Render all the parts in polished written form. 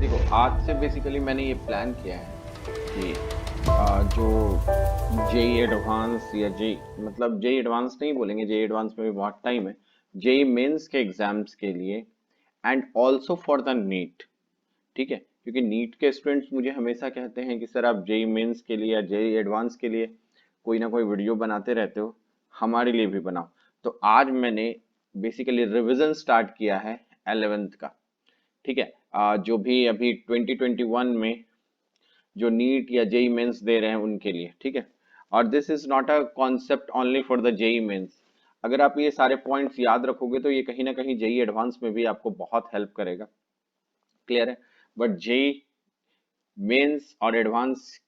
देखो, आज से बेसिकली मैंने ये प्लान किया है कि जो जेई एडवांस या जेई मतलब जेई एडवांस नहीं बोलेंगे, जेई एडवांस में भी बहुत टाइम है। जेई मेंस के एग्जाम्स के लिए and also for the NEET. ठीक है, क्योंकि नीट के स्टूडेंट्स मुझे हमेशा कहते हैं कि सर आप जेई मेंस के लिए या जेई एडवांस के लिए कोई ना कोई वीडियो बनाते रहते हो, हमारे लिए भी बनाओ। तो आज मैंने बेसिकली रिवीजन स्टार्ट किया है 11th का। ठीक है, जो भी अभी 2021 में जो नीट या जेई मेंस दे रहे हैं उनके लिए। ठीक है, और this is not a concept only for the JEE Mains. अगर आप ये सारे पॉइंट्स याद रखोगे तो ये कहीं ना कहीं जेई एडवांस में भी आपको बहुत हेल्प करेगा। क्लियर है? बट जेई मेंस और एडवांस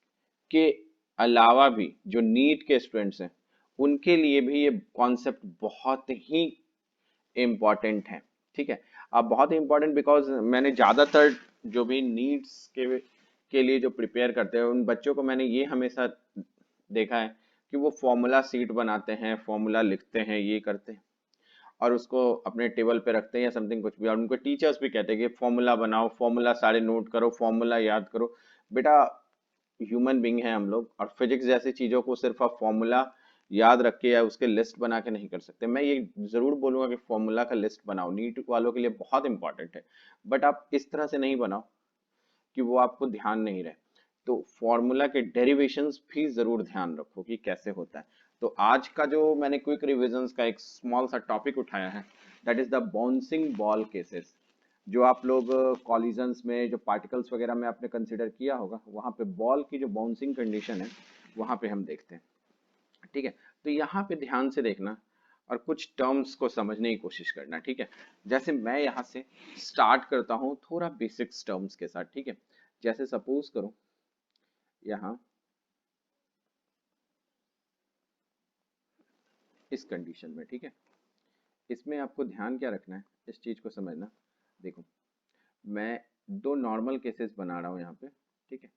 के अलावा भी जो नीट के स्टूडेंट्स हैं उनके लिए भी ये कॉन्सेप्ट बहुत ही इम्पॉर्टेंट है। ठीक है, अब बहुत इम्पॉर्टेंट बिकॉज मैंने ज़्यादातर जो भी नीड्स के लिए जो प्रिपेयर करते हैं उन बच्चों को मैंने ये हमेशा देखा है कि वो फॉर्मूला सीट बनाते हैं, फॉर्मूला लिखते हैं, ये करते हैं और उसको अपने टेबल पे रखते हैं या समथिंग कुछ भी। और उनको टीचर्स भी कहते हैं कि फॉर्मूला बनाओ, फॉर्मूला सारे नोट करो, फॉर्मूला याद करो। बेटा, ह्यूमन बीइंग है हम लोग, और फिजिक्स जैसी चीजों को सिर्फ आप फॉर्मूला याद रख के या उसके लिस्ट बना के नहीं कर सकते। मैं ये जरूर बोलूंगा कि फॉर्मूला का लिस्ट बनाओ, नीट वालों के लिए बहुत इंपॉर्टेंट है। बट आप इस तरह से नहीं बनाओ कि वो आपको ध्यान नहीं रहे। तो फॉर्मूला के डेरिवेशंस भी जरूर ध्यान रखो कि कैसे होता है। तो आज का जो मैंने क्विक रिविजन्स का एक स्मॉल सा टॉपिक उठाया है, that is the bouncing ball cases. जो आप लोग कॉलिजन्स में जो पार्टिकल्स वगैरह में आपने कंसिडर किया होगा, वहां पे बॉल की जो बाउंसिंग कंडीशन है वहां पे हम देखते हैं। ठीक है, तो यहाँ पे ध्यान से देखना और कुछ टर्म्स को समझने की कोशिश करना। ठीक है, जैसे मैं यहाँ से स्टार्ट करता हूँ थोड़ा बेसिक्स टर्म्स के साथ। ठीक है, जैसे सपोज करो यहाँ इस कंडीशन में। ठीक है, इसमें आपको ध्यान क्या रखना है, इस चीज को समझना। देखो, मैं दो नॉर्मल केसेस बना रहा हूँ यहाँ पे। ठीक है,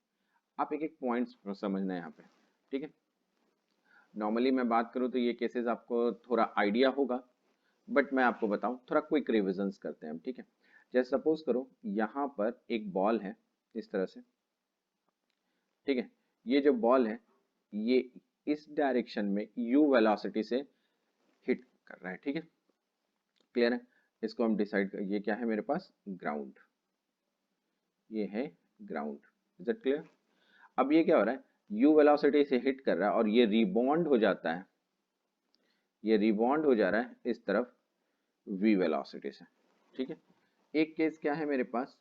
आप एक एक पॉइंट्स को समझना है यहाँ पे। ठीक है, नॉर्मली मैं बात करूँ तो ये केसेस आपको थोड़ा आइडिया होगा, बट मैं आपको बताऊं थोड़ा क्विक रिविजन्स करते हैं हम। ठीक है, जैसे सपोज करो यहाँ पर एक बॉल है इस तरह से। ठीक है, ये जो बॉल है ये इस डायरेक्शन में u वेलोसिटी से हिट कर रहा है। ठीक है, क्लियर है? इसको हम डिसाइड कर, ये क्या है मेरे पास, ग्राउंड। ये है ग्राउंड। Is it clear? अब ये क्या हो रहा है, u वेलोसिटी से हिट कर रहा है और ये रिबॉन्ड हो जाता है, ये रिबॉन्ड हो जा रहा है इस तरफ v वेलोसिटी से। ठीक है, एक केस क्या है मेरे पास,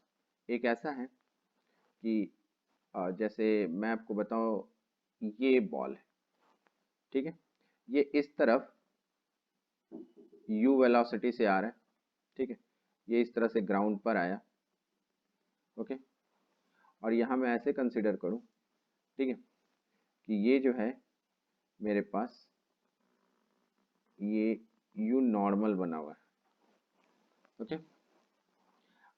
एक ऐसा है कि जैसे मैं आपको बताऊं, ये बॉल है। ठीक है, ये इस तरफ u वेलोसिटी से आ रहा है। ठीक है, ये इस तरह से ग्राउंड पर आया। ओके, और यहाँ मैं ऐसे कंसिडर करूं, ठीक है, कि ये जो है मेरे पास ये u नॉर्मल बना हुआ है। ओके,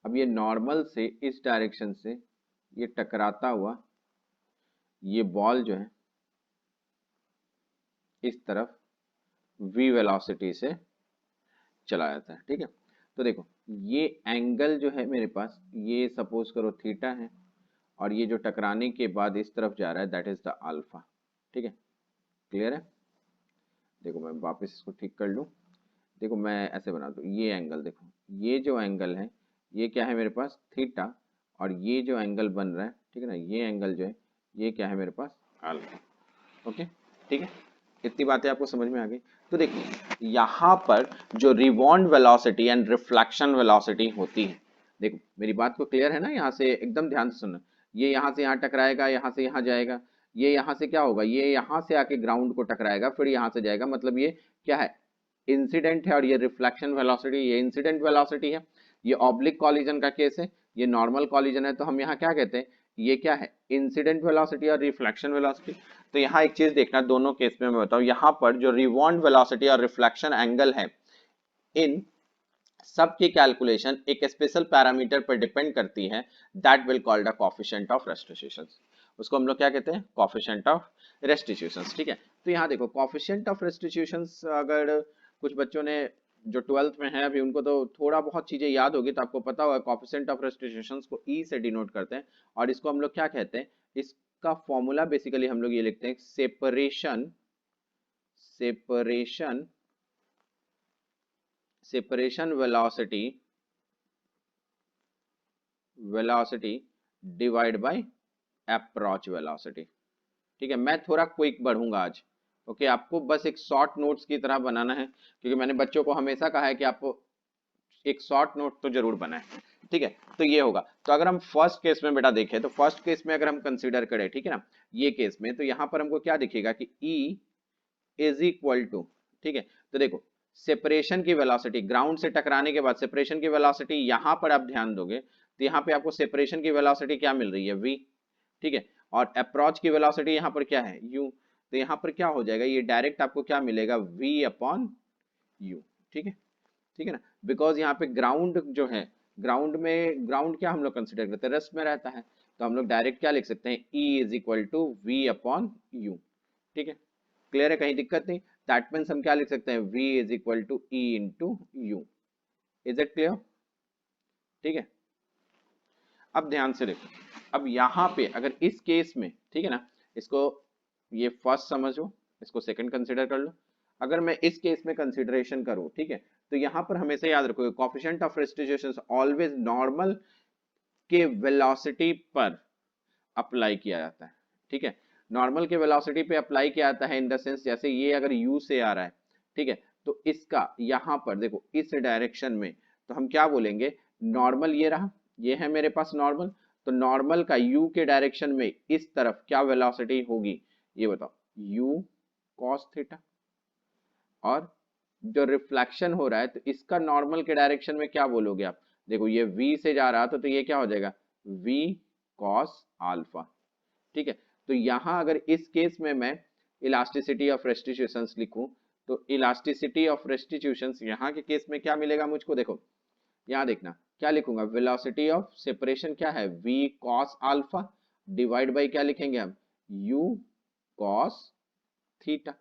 अब ये नॉर्मल से इस डायरेक्शन से ये टकराता हुआ ये बॉल जो है इस तरफ v वेलोसिटी से चला जाता है। ठीक है, तो देखो ये एंगल जो है मेरे पास, ये सपोज करो थीटा है, और ये जो टकराने के बाद इस तरफ जा रहा है दैट इज द अल्फा। ठीक है, क्लियर है? देखो मैं वापस इसको ठीक कर लूँ। देखो मैं ऐसे बना दूँ, ये एंगल देखो, ये जो एंगल है ये क्या है मेरे पास, थीटा, और ये जो एंगल बन रहा है, ठीक है ना, ये एंगल जो है ये क्या है मेरे पास, अल्फा। ओके, ठीक है, इतनी बातें आपको समझ में आ गई। तो देखो यहाँ पर जो rebound velocity and reflection velocity होती है, देखो मेरी बात को क्लियर है ना, यहाँ से एकदम ध्यान से सुनना। ये यहाँ से यहाँ टकराएगा, यहाँ से यहाँ जाएगा, ये यहाँ से क्या होगा, ये यहाँ से आके ग्राउंड को टकराएगा, फिर यहाँ से जाएगा, मतलब ये क्या है, इंसिडेंट है। और ये रिफ्लेक्शन वेलोसिटी, ये इंसिडेंट वेलोसिटी है। ये ऑब्लिक कॉलिजन का केस है, ये नॉर्मल कॉलिजन है, तो हम यहाँ क्या कहते हैं, ये क्या है, इंसिडेंट वेलोसिटी और रिफ्लेक्शन वेलोसिटी। तो यहाँ एक चीज देखना, दोनों केस में मैं बताऊं, यहाँ पर जो रिबॉन्ड वेलोसिटी और रिफ्लेक्शन एंगल है, इन सब की कैलकुलेशन एक स्पेशल पैरामीटर पर डिपेंड करती है, that will called a coefficient of restitution. उसको हम लोग क्या कहते हैं, कोफिशिएंट ऑफ रेस्टिट्यूशन। ठीक है, तो यहाँ देखो कोफिशिएंट ऑफ रेस्टिट्यूशन, अगर कुछ बच्चों ने जो 12th में है अभी उनको तो थोड़ा बहुत चीजें याद होगी, तो आपको पता होगा कोएफिशिएंट ऑफ रेस्टिट्यूशंस को ई से डिनोट करते हैं, और इसको हम लोग क्या कहते हैं, इसका फॉर्मूला बेसिकली हम लोग ये लिखते हैं, separation separation separation velocity divide by approach velocity. ठीक है, मैं थोड़ा क्विक बढ़ूंगा आज। ओके, आपको बस एक शॉर्ट नोट्स की तरह बनाना है, क्योंकि मैंने बच्चों को हमेशा कहा है कि आपको एक शॉर्ट नोट तो जरूर बनाए। ठीक है, तो ये होगा। तो अगर हम फर्स्ट केस में बेटा देखें, तो फर्स्ट केस में अगर हम कंसीडर करें, ठीक है ना, ये केस में, तो यहाँ पर हमको क्या दिखेगा कि E इज इक्वल टू, ठीक है, तो देखो सेपरेशन की वेलोसिटी, ग्राउंड से टकराने के बाद सेपरेशन की वेलोसिटी, यहां पर आप ध्यान दोगे तो यहाँ पे आपको सेपरेशन की वेलोसिटी क्या मिल रही है, v। ठीक है, और अप्रोच की वेलोसिटी यहाँ पर क्या है, u। तो यहाँ पर क्या हो जाएगा, ये डायरेक्ट आपको क्या मिलेगा, v अपॉन u। ठीक है, ठीक है ना, बिकॉज यहाँ पे ग्राउंड जो है, ग्राउंड क्या हम लोग कंसिडर करते हैं, रेस्ट में रहता है, तो हम लोग डायरेक्ट क्या लिख सकते हैं, E is equal to v upon u। ठीक है, क्लियर है, कहीं दिक्कत नहीं। दैट मीन्स हम क्या लिख सकते हैं, v is equal to e into u. Is it clear? ठीक है, अब ध्यान से देखो, अब यहाँ पे अगर इस केस में, ठीक है ना, इसको ये फर्स्ट समझो, इसको सेकंड कंसिडर कर लो। अगर मैं इस केस में कंसिडरेशन करूं, ठीक है, तो यहाँ पर हमेशा याद रखो coefficient of restitution always normal के वेलोसिटी पर अप्लाई किया जाता है। ठीक है, नॉर्मल के वेलोसिटी पे अप्लाई किया जाता है इन द सेंस, जैसे ये अगर u से आ रहा है, ठीक है, तो इसका यहाँ पर देखो इस डायरेक्शन में, तो हम क्या बोलेंगे, नॉर्मल ये रहा, ये है मेरे पास नॉर्मल, तो नॉर्मल का u के डायरेक्शन में इस तरफ क्या वेलोसिटी होगी, ये बताओ, u cos थीटा। और जो रिफ्लेक्शन हो रहा है, तो इसका नॉर्मल के डायरेक्शन में क्या बोलोगे आप, देखो ये v से जा रहा तो ये क्या हो जाएगा, v cos अल्फा। ठीक है, तो यहां अगर इस केस में मैं इलास्टिसिटी ऑफ रेस्टिट्यूशंस लिखूं, तो इलास्टिसिटी ऑफ रेस्टिट्यूशंस यहाँ के केस में क्या मिलेगा मुझको, देखो यहाँ देखना क्या लिखूंगा, वेलोसिटी ऑफ सेपरेशन क्या है, v cos alpha divide by क्या लिखेंगे हम, u cos theta.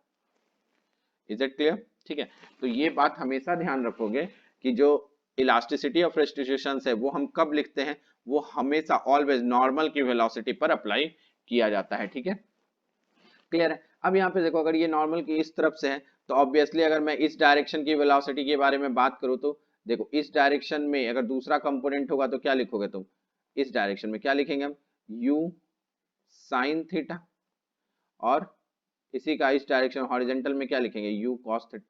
Is it clear? ठीक है, तो ये बात हमेशा ध्यान रखोगे कि जो इलास्टिसिटी ऑफ रेस्टिट्यूशंस है वो हम कब लिखते हैं, वो हमेशा ऑलवेज नॉर्मल की वेलोसिटी पर अप्लाई किया जाता है। ठीक है, क्लियर है? अब यहाँ पे देखो, अगर ये नॉर्मल की इस तरफ से है, तो ऑब्वियसली अगर मैं इस डायरेक्शन की वेलोसिटी के बारे में बात करूँ, तो देखो इस डायरेक्शन में अगर दूसरा कंपोनेंट होगा तो क्या लिखोगे तुम, इस डायरेक्शन में क्या लिखेंगे हम, u साइन थीटा, और इसी का इस डायरेक्शन हॉरिजेंटल में क्या लिखेंगे, u cos थीटा।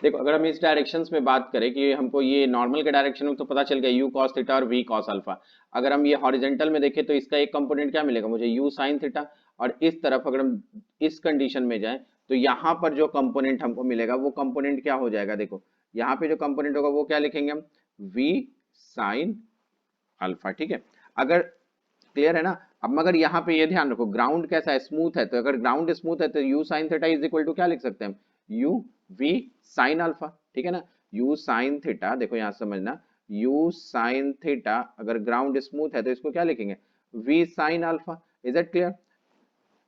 देखो अगर हम इस डायरेक्शंस में बात करें कि हमको ये नॉर्मल के डायरेक्शन में तो पता चल गया u cos थीटा और v cos अल्फा, अगर हम ये हॉरिजेंटल में देखें तो इसका एक कंपोनेंट क्या मिलेगा मुझे, u sin थीटा, और इस तरफ अगर हम इस कंडीशन में जाएं तो यहाँ पर जो कंपोनेंट हमको मिलेगा वो कंपोनेंट क्या हो जाएगा, देखो यहाँ पे जो कंपोनेंट होगा वो क्या लिखेंगे हम, v sin अल्फा। ठीक है, अगर क्लियर है ना, अब मगर यहाँ पे ये ध्यान रखो ग्राउंड कैसा है, स्मूथ है, तो अगर ग्राउंड स्मूथ है तो u sin theta is equal to क्या लिख सकते हैं हम, u v sin अल्फा। ठीक है ना, u sin थीटा, देखो यहाँ समझना, u sin थीटा अगर ग्राउंड स्मूथ है तो इसको क्या लिखेंगे, v sin alpha. Is it clear?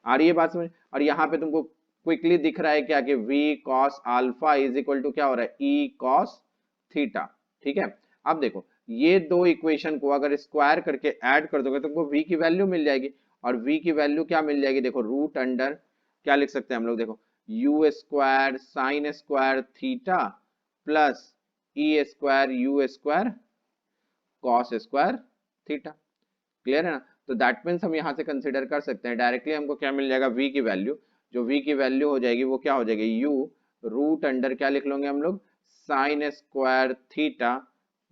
आ रही है बात समझ? और यहाँ पे तुमको क्विकली दिख रहा है क्या कि v cos alpha is equal to क्या हो रहा है, e cos थीटा। ठीक है, अब देखो ये दो इक्वेशन को अगर स्क्वायर करके ऐड कर दोगे तो तुमको v की वैल्यू मिल जाएगी, और v की वैल्यू क्या मिल जाएगी, देखो रूट अंडर क्या लिख सकते हैं हम लोग, देखो u square sine square theta plus e square u square cos square theta. Clear है ना, तो दैट मीन्स हम यहाँ से कंसिडर कर सकते हैं डायरेक्टली, हमको क्या मिल जाएगा, v की वैल्यू, जो v की वैल्यू हो जाएगी वो क्या हो जाएगी, u रूट अंडर क्या लिख लोगे हम लोग, sine square theta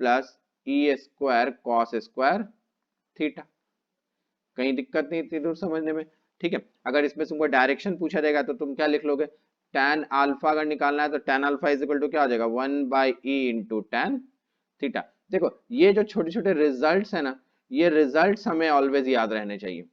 plus E square cos square theta. कहीं दिक्कत नहीं थी दूर समझने में? ठीक है, अगर इसमें तुमको डायरेक्शन पूछा जाएगा तो तुम क्या लिख लोगे, tan अल्फा अगर निकालना है तो tan alpha is equal to क्या हो जाएगा, 1/e इंटू tan थीटा। देखो ये जो छोटे छोटे रिजल्ट्स है ना, ये रिजल्ट्स हमें ऑलवेज याद रहने चाहिए।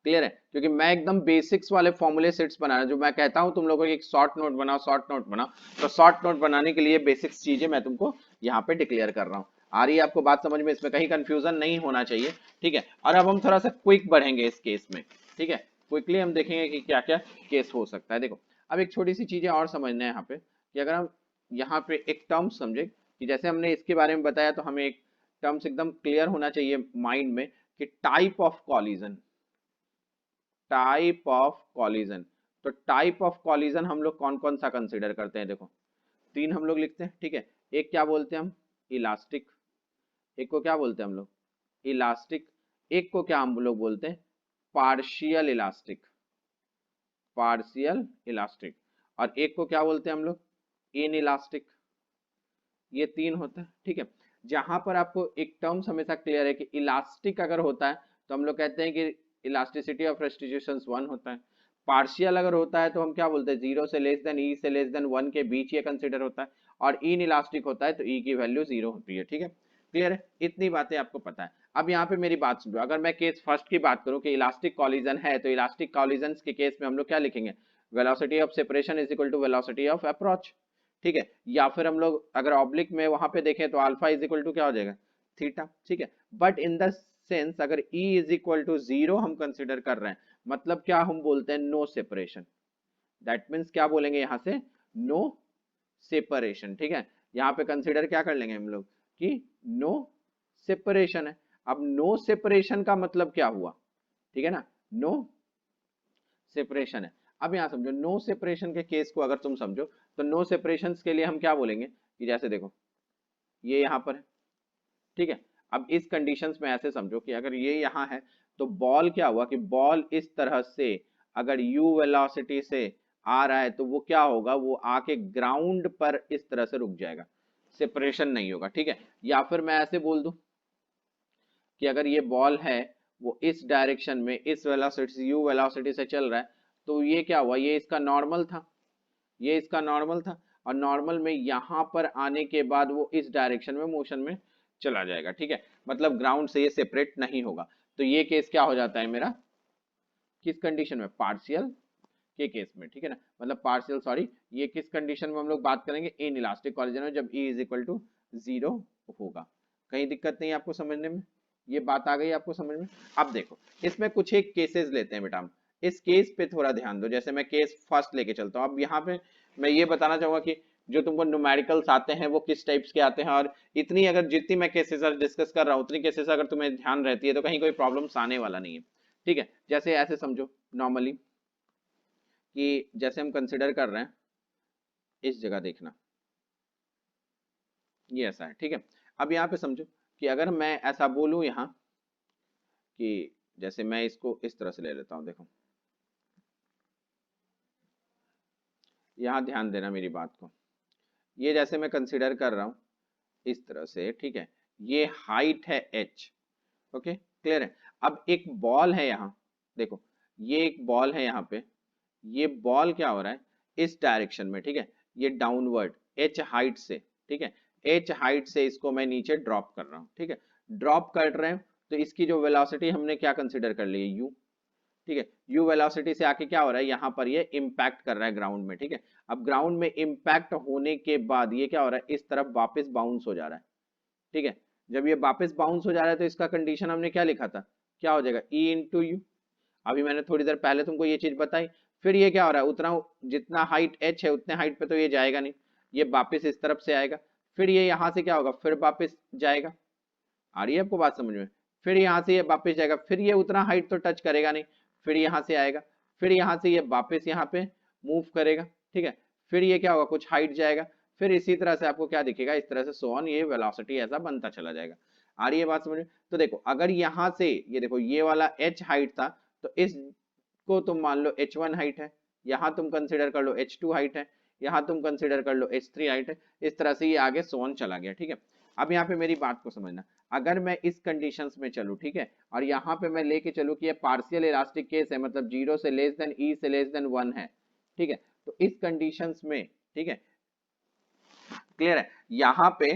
क्लियर है, क्योंकि मैं एकदम बेसिक्स वाले फॉर्मूले सेट्स बना रहा हूं, जो मैं कहता हूं तुम लोगों को एक शॉर्ट नोट बनाओ, शॉर्ट नोट बनाओ, तो शॉर्ट नोट बनाने के लिए बेसिक्स चीजें मैं तुमको यहाँ पे डिक्लेयर कर रहा हूँ। आ रही है आपको बात समझ में, इसमें कहीं कंफ्यूजन नहीं होना चाहिए। ठीक है, और अब हम थोड़ा सा क्विक बढ़ेंगे इस केस में। ठीक है, क्विकली हम देखेंगे कि क्या क्या केस हो सकता है। देखो अब एक छोटी सी चीजें और समझना है यहाँ पे, कि अगर हम यहाँ पे एक टर्म्स समझे कि जैसे हमने इसके बारे में बताया तो हमें एक टर्म्स एकदम क्लियर होना चाहिए माइंड में कि type of collision, type of collision. तो टाइप ऑफ कॉलिजन हम लोग कौन कौन सा कंसिडर करते हैं, देखो तीन हम लोग लिखते हैं, ठीक है। एक क्या बोलते हैं हम, इलास्टिक। एक को क्या बोलते हैं हम लोग, इलास्टिक। एक को क्या हम लोग बोलते हैं, पार्शियल इलास्टिक, पार्शियल इलास्टिक। और एक को क्या बोलते हैं हम लोग, इन इलास्टिक। ये तीन होता है, ठीक है। जहां पर आपको एक टर्म्स हमेशा क्लियर है कि इलास्टिक अगर होता है तो हम लोग कहते हैं कि इलास्टिसिटी ऑफ रेस्टिट्यूशन 1 होता है। पार्शियल अगर होता है तो हम क्या बोलते हैं, 0 से लेस देन ई से लेस देन 1 के बीच ये कंसिडर होता है। और इन इलास्टिक होता है तो ई की वैल्यू 0 होती है, ठीक है। क्लियर है, इतनी बातें आपको पता है। अब यहाँ पे मेरी बात सुनो, अगर मैं केस फर्स्ट की बात करूं कि इलास्टिक कॉलिजन है तो इलास्टिक कॉलिजन के केस में हम लोग क्या लिखेंगे, velocity of separation is equal to velocity of approach, ठीक है। या फिर हम लोग अगर ऑब्लिक में वहां पे देखें तो अल्फा इज इक्वल टू क्या हो जाएगा, थीटा, ठीक है। बट इन द सेंस अगर E इज इक्वल टू 0 हम कंसिडर कर रहे हैं, मतलब क्या हम बोलते हैं, नो सेपरेशन। दैट मीन्स क्या बोलेंगे यहां से, नो सेपरेशन, ठीक है। यहाँ पे कंसिडर क्या कर लेंगे हम लोग कि नो सेपरेशन है। अब नो सेपरेशन का मतलब क्या हुआ, ठीक है ना, नो सेपरेशन है। अब यहां समझो, नो सेपरेशन के केस को अगर तुम समझो तो नो सेपरेशन के लिए हम क्या बोलेंगे कि जैसे देखो ये यहां पर है, ठीक है। अब इस कंडीशंस में ऐसे समझो कि अगर ये यहां है तो बॉल क्या हुआ कि बॉल इस तरह से अगर u वेलोसिटी से आ रहा है तो वो क्या होगा, वो आके ग्राउंड पर इस तरह से रुक जाएगा, सेपरेशन नहीं होगा, ठीक है। या फिर मैं ऐसे बोल दूं कि अगर ये बॉल है वो इस डायरेक्शन में इस वेलोसिटी से u वेलोसिटी से चल रहा है तो ये क्या हुआ, ये इसका नॉर्मल था, ये इसका नॉर्मल था। और नॉर्मल में यहां पर आने के बाद वो इस डायरेक्शन में मोशन में चला जाएगा, ठीक है। मतलब ग्राउंड से ये सेपरेट नहीं होगा। तो ये केस क्या हो जाता है मेरा, किस कंडीशन में, पार्शियल के केस में, ठीक है ना। मतलब पार्शियल, सॉरी, ये किस कंडीशन में हम लोग बात करेंगे, इन इलास्टिक कॉलिजन में, जब E इज इक्वल टू 0 होगा। कहीं दिक्कत नहीं आपको समझने में, ये बात आ गई आपको समझ में। अब देखो इसमें कुछ एक केसेस लेते हैं बेटा हम, इस केस पे थोड़ा ध्यान दो। जैसे मैं केस फर्स्ट लेके चलता हूँ। अब यहाँ पे मैं ये बताना चाहूंगा कि जो तुमको न्यूमेरिकल्स आते हैं वो किस टाइप्स के आते हैं, और इतनी अगर जितनी मैं केसेस डिस्कस कर रहा हूँ उतनी केसेस अगर तुम्हें ध्यान रहती है तो कहीं कोई प्रॉब्लम्स आने वाला नहीं है, ठीक है। जैसे ऐसे समझो नॉर्मली कि जैसे हम कंसिडर कर रहे हैं, इस जगह देखना, ये ऐसा है, ठीक है। अब यहाँ पे समझो कि अगर मैं ऐसा बोलूं यहाँ कि जैसे मैं इसको इस तरह से ले लेता हूं, देखो यहाँ ध्यान देना मेरी बात को, ये जैसे मैं कंसिडर कर रहा हूं इस तरह से, ठीक है। ये हाइट है h, ओके क्लियर है। अब एक बॉल है यहाँ, देखो ये एक बॉल है यहाँ पे, ये बॉल क्या हो रहा है इस डायरेक्शन में, ठीक है। ये डाउनवर्ड h हाइट से, ठीक है, h हाइट से इसको मैं नीचे ड्रॉप कर रहा हूँ, ठीक है। ड्रॉप कर रहे हैं तो इसकी जो वेलोसिटी हमने क्या कंसिडर कर ली है, u, ठीक है। u वेलोसिटी से आके क्या हो रहा है, यहाँ पर ये इम्पैक्ट कर रहा है ग्राउंड में, ठीक है। अब ग्राउंड में इम्पैक्ट होने के बाद ये क्या हो रहा है, इस तरफ वापस बाउंस हो जा रहा है, ठीक है। जब ये वापस बाउंस हो जा रहा है तो इसका कंडीशन हमने क्या लिखा था, क्या हो जाएगा, E इंटू यू। अभी मैंने थोड़ी देर पहले तुमको ये चीज बताई। फिर ये क्या हो रहा है, उतना जितना हाइट h है उतने हाइट पे तो ये जाएगा नहीं, ये वापस इस तरफ से आएगा। फिर ये यहाँ से क्या होगा, फिर वापस जाएगा, आ रही है आपको बात समझ में। फिर यहाँ से ये वापस जाएगा, फिर ये उतना हाइट तो टच करेगा नहीं, फिर यहाँ से आएगा, फिर यहाँ से ये वापस यहाँ पे मूव करेगा, ठीक है। फिर ये क्या होगा, कुछ हाइट जाएगा, फिर इसी तरह से आपको क्या दिखेगा, इस तरह से सो ऑन, ये वेलोसिटी ऐसा बनता चला जाएगा। आ रही है बात समझ में। तो देखो अगर यहाँ से ये देखो ये वाला h हाइट था तो इसको तुम मान लो h1 हाइट है, यहाँ तुम कंसिडर कर लो h2 हाइट है, यहाँ तुम कंसिडर कर लो h3 हाइट है, इस तरह से ये आगे सो ऑन चला गया, ठीक है। अब यहाँ पे मेरी बात को समझना, अगर मैं इस कंडीशंस में चलूं, ठीक है, और यहाँ पे मैं लेके चलूं कि ये पार्शियल इलास्टिक केस है, मतलब 0 से लेस देन E से लेस देन 1 है, ठीक है। तो इस कंडीशंस में, ठीक है, क्लियर है। यहाँ पे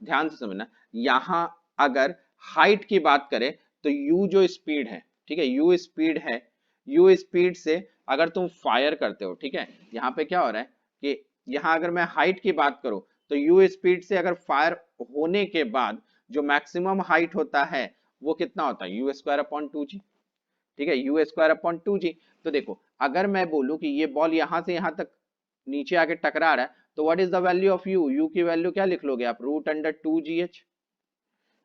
ध्यान से समझना, यहाँ अगर हाइट की बात करें तो u जो स्पीड है, ठीक है, u स्पीड है, u स्पीड से अगर तुम फायर करते हो, ठीक है, यहाँ पे क्या हो रहा है कि यहाँ अगर मैं हाइट की बात करूं तो u स्पीड से अगर फायर होने के बाद जो मैक्सिमम हाइट होता है वो कितना होता है, u स्क्वायर अपॉन 2g, ठीक है, u स्क्वायर अपॉन 2g। तो देखो अगर मैं बोलूं कि ये बॉल यहाँ से यहाँ तक नीचे आके टकरा रहा है तो what is the value of you, you की वैल्यू क्या लिख लोगे आप, रूट अंडर 2gh।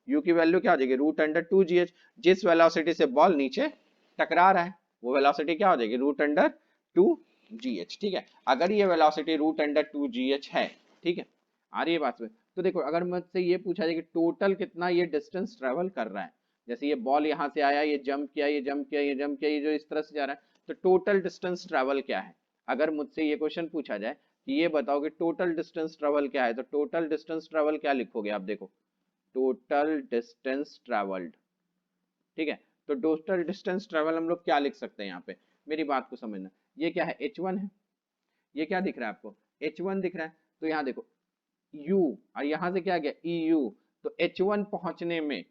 यू की वैल्यू क्या हो जाएगी, रूट अंडर 2gh। जिस वेलोसिटी से बॉल नीचे टकरा रहा है वो वेलोसिटी क्या हो जाएगी, रूट अंडर 2gh। ठीक है, अगर ये वेलोसिटी रूट अंडर 2gh है, ठीक है, आ रही है बात में। तो देखो अगर मुझसे ये पूछा जाए कि टोटल कितना ये डिस्टेंस ट्रेवल कर रहा है, जैसे ये बॉल यहाँ से आया, ये जंप किया, ये जंप किया, ये जंप किया, ये जो इस तरह से जा रहा है, तो टोटल डिस्टेंस ट्रेवल क्या है। अगर मुझसे ये क्वेश्चन पूछा जाए कि ये बताओ कि टोटल डिस्टेंस ट्रेवल क्या है, तो टोटल डिस्टेंस ट्रेवल क्या लिखोगे आप, देखो टोटल डिस्टेंस ट्रेवल्ड। ठीक है, तो टोटल डिस्टेंस ट्रेवल हम लोग क्या लिख सकते हैं यहाँ पे, मेरी बात को समझना। ये क्या है, h1 है, ये क्या दिख रहा है आपको, h1 दिख रहा है। तो यहाँ देखो u, और यहाँ से क्या गया eu, तो h1 पहुंचने में,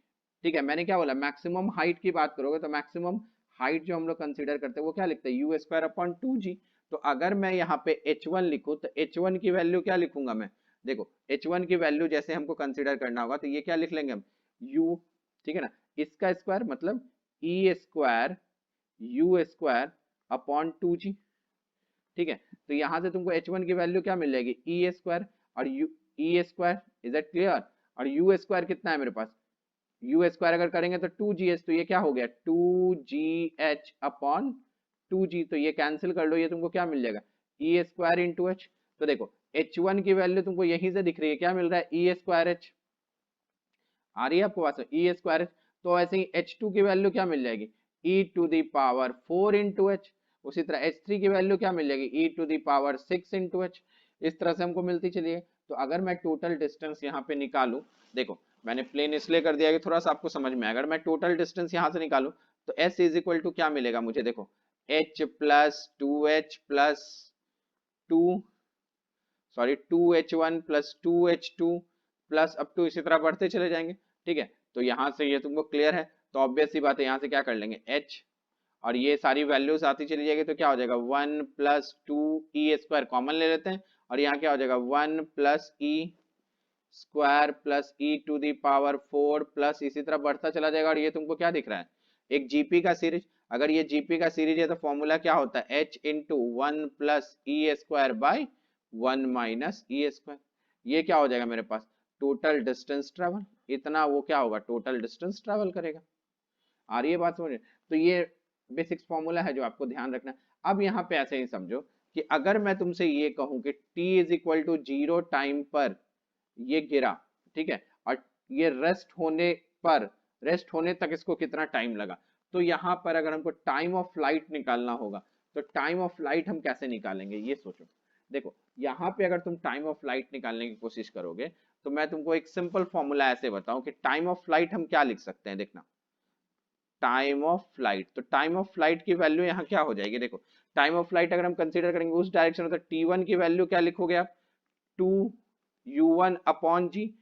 ठीक है, मैंने क्या बोला, मैक्सिमम हाइट की बात करोगे तो मैक्सिमम हाइट जो हम लोग कंसीडर करते हैं वो क्या लिखते हैं, यू स्क्वायर अपॉन 2g। तो अगर मैं यहाँ पे h1 लिखूं तो h1 की वैल्यू क्या लिखूंगा मैं, देखो h1 की वैल्यू जैसे हमको कंसीडर करना होगा तो ये क्या लिख लेंगे हम, u, ठीक है ना, इसका स्क्वायर मतलब e square you square upon 2g। ठीक है, तो यहां से तुमको h1 की वैल्यू क्या मिल जाएगी, e स्क्वायर, और you E square, is that clear. और यू स्क्वायर कितना है मेरे पास, यू स्क्वायर अगर करेंगे तो 2gh, तो ये क्या हो गया 2gh अपॉन 2g, तो ये कैंसिल कर लो, ये तुमको क्या मिल जाएगा, ई स्क्वायर इंटू एच। तो देखो h1 की वैल्यू तुमको यहीं से दिख रही है, क्या मिल रहा है, ई स्क्वायर एच, आ रही है आपको पास ई स्क्वायर। तो ऐसे ही h2 की वैल्यू क्या मिल जाएगी, e to the power 4 into h. उसी तरह h3 की वैल्यू क्या मिल जाएगी, e to the power 6 into h. इस तरह से हमको मिलती चलिए। तो अगर मैं टोटल डिस्टेंस यहाँ पे निकालू, देखो मैंने प्लेन इसलिए कर दिया कि थोड़ा सा आपको समझ में आए। अगर मैं टोटल डिस्टेंस यहाँ से निकालू तो s इज इक्वल टू क्या मिलेगा मुझे, देखो h plus 2h plus 2, sorry 2h1 plus 2h2 plus up to इसी तरह बढ़ते चले जाएंगे। ठीक है, तो यहाँ से ये तुमको क्लियर है, तो ऑब्वियस सी बात है यहाँ से क्या कर लेंगे h, और ये सारी वैल्यूज आती चली जाएगी, तो क्या हो जाएगा 1 प्लस 2e स्क्वायर कॉमन ले लेते हैं, और यहाँ क्या हो जाएगा 1 plus e square plus e to the power 4 plus इसी तरह बढ़ता चला जाएगा। और ये तुमको क्या दिख रहा है, एक जीपी का सीरीज। अगर ये जीपी का सीरीज है तो फॉर्मूला क्या होता है, h into 1 plus E square by 1 minus E square. ये क्या हो जाएगा मेरे पास, टोटल डिस्टेंस ट्रेवल, इतना वो क्या होगा, टोटल डिस्टेंस ट्रेवल करेगा। आ रही है बात समझ, तो ये बेसिक्स फॉर्मूला है जो आपको ध्यान रखना है। अब यहाँ पे ऐसे ही समझो कि अगर मैं तुमसे ये कहूं कि t is equal to 0 time पर ये गिरा, ठीक है, और ये रेस्ट होने तक इसको कितना टाइम लगा, तो यहाँ पर अगर हमको टाइम ऑफ फ्लाइट निकालना होगा तो टाइम ऑफ फ्लाइट हम कैसे निकालेंगे, ये सोचो। देखो यहाँ पे अगर तुम टाइम ऑफ फ्लाइट निकालने की कोशिश करोगे तो मैं तुमको एक सिंपल फॉर्मूला ऐसे बताऊं कि टाइम ऑफ फ्लाइट हम क्या लिख सकते हैं, देखना टाइम ऑफ फ्लाइट, तो टाइम ऑफ फ्लाइट की वैल्यू यहाँ क्या हो जाएगी, देखो टाइम ऑफ फ्लाइट अगर हम कंसीडर करेंगे उस डायरेक्शन में तो t1 की वैल्यू क्या लिखोगे आप, 2u1 upon ji,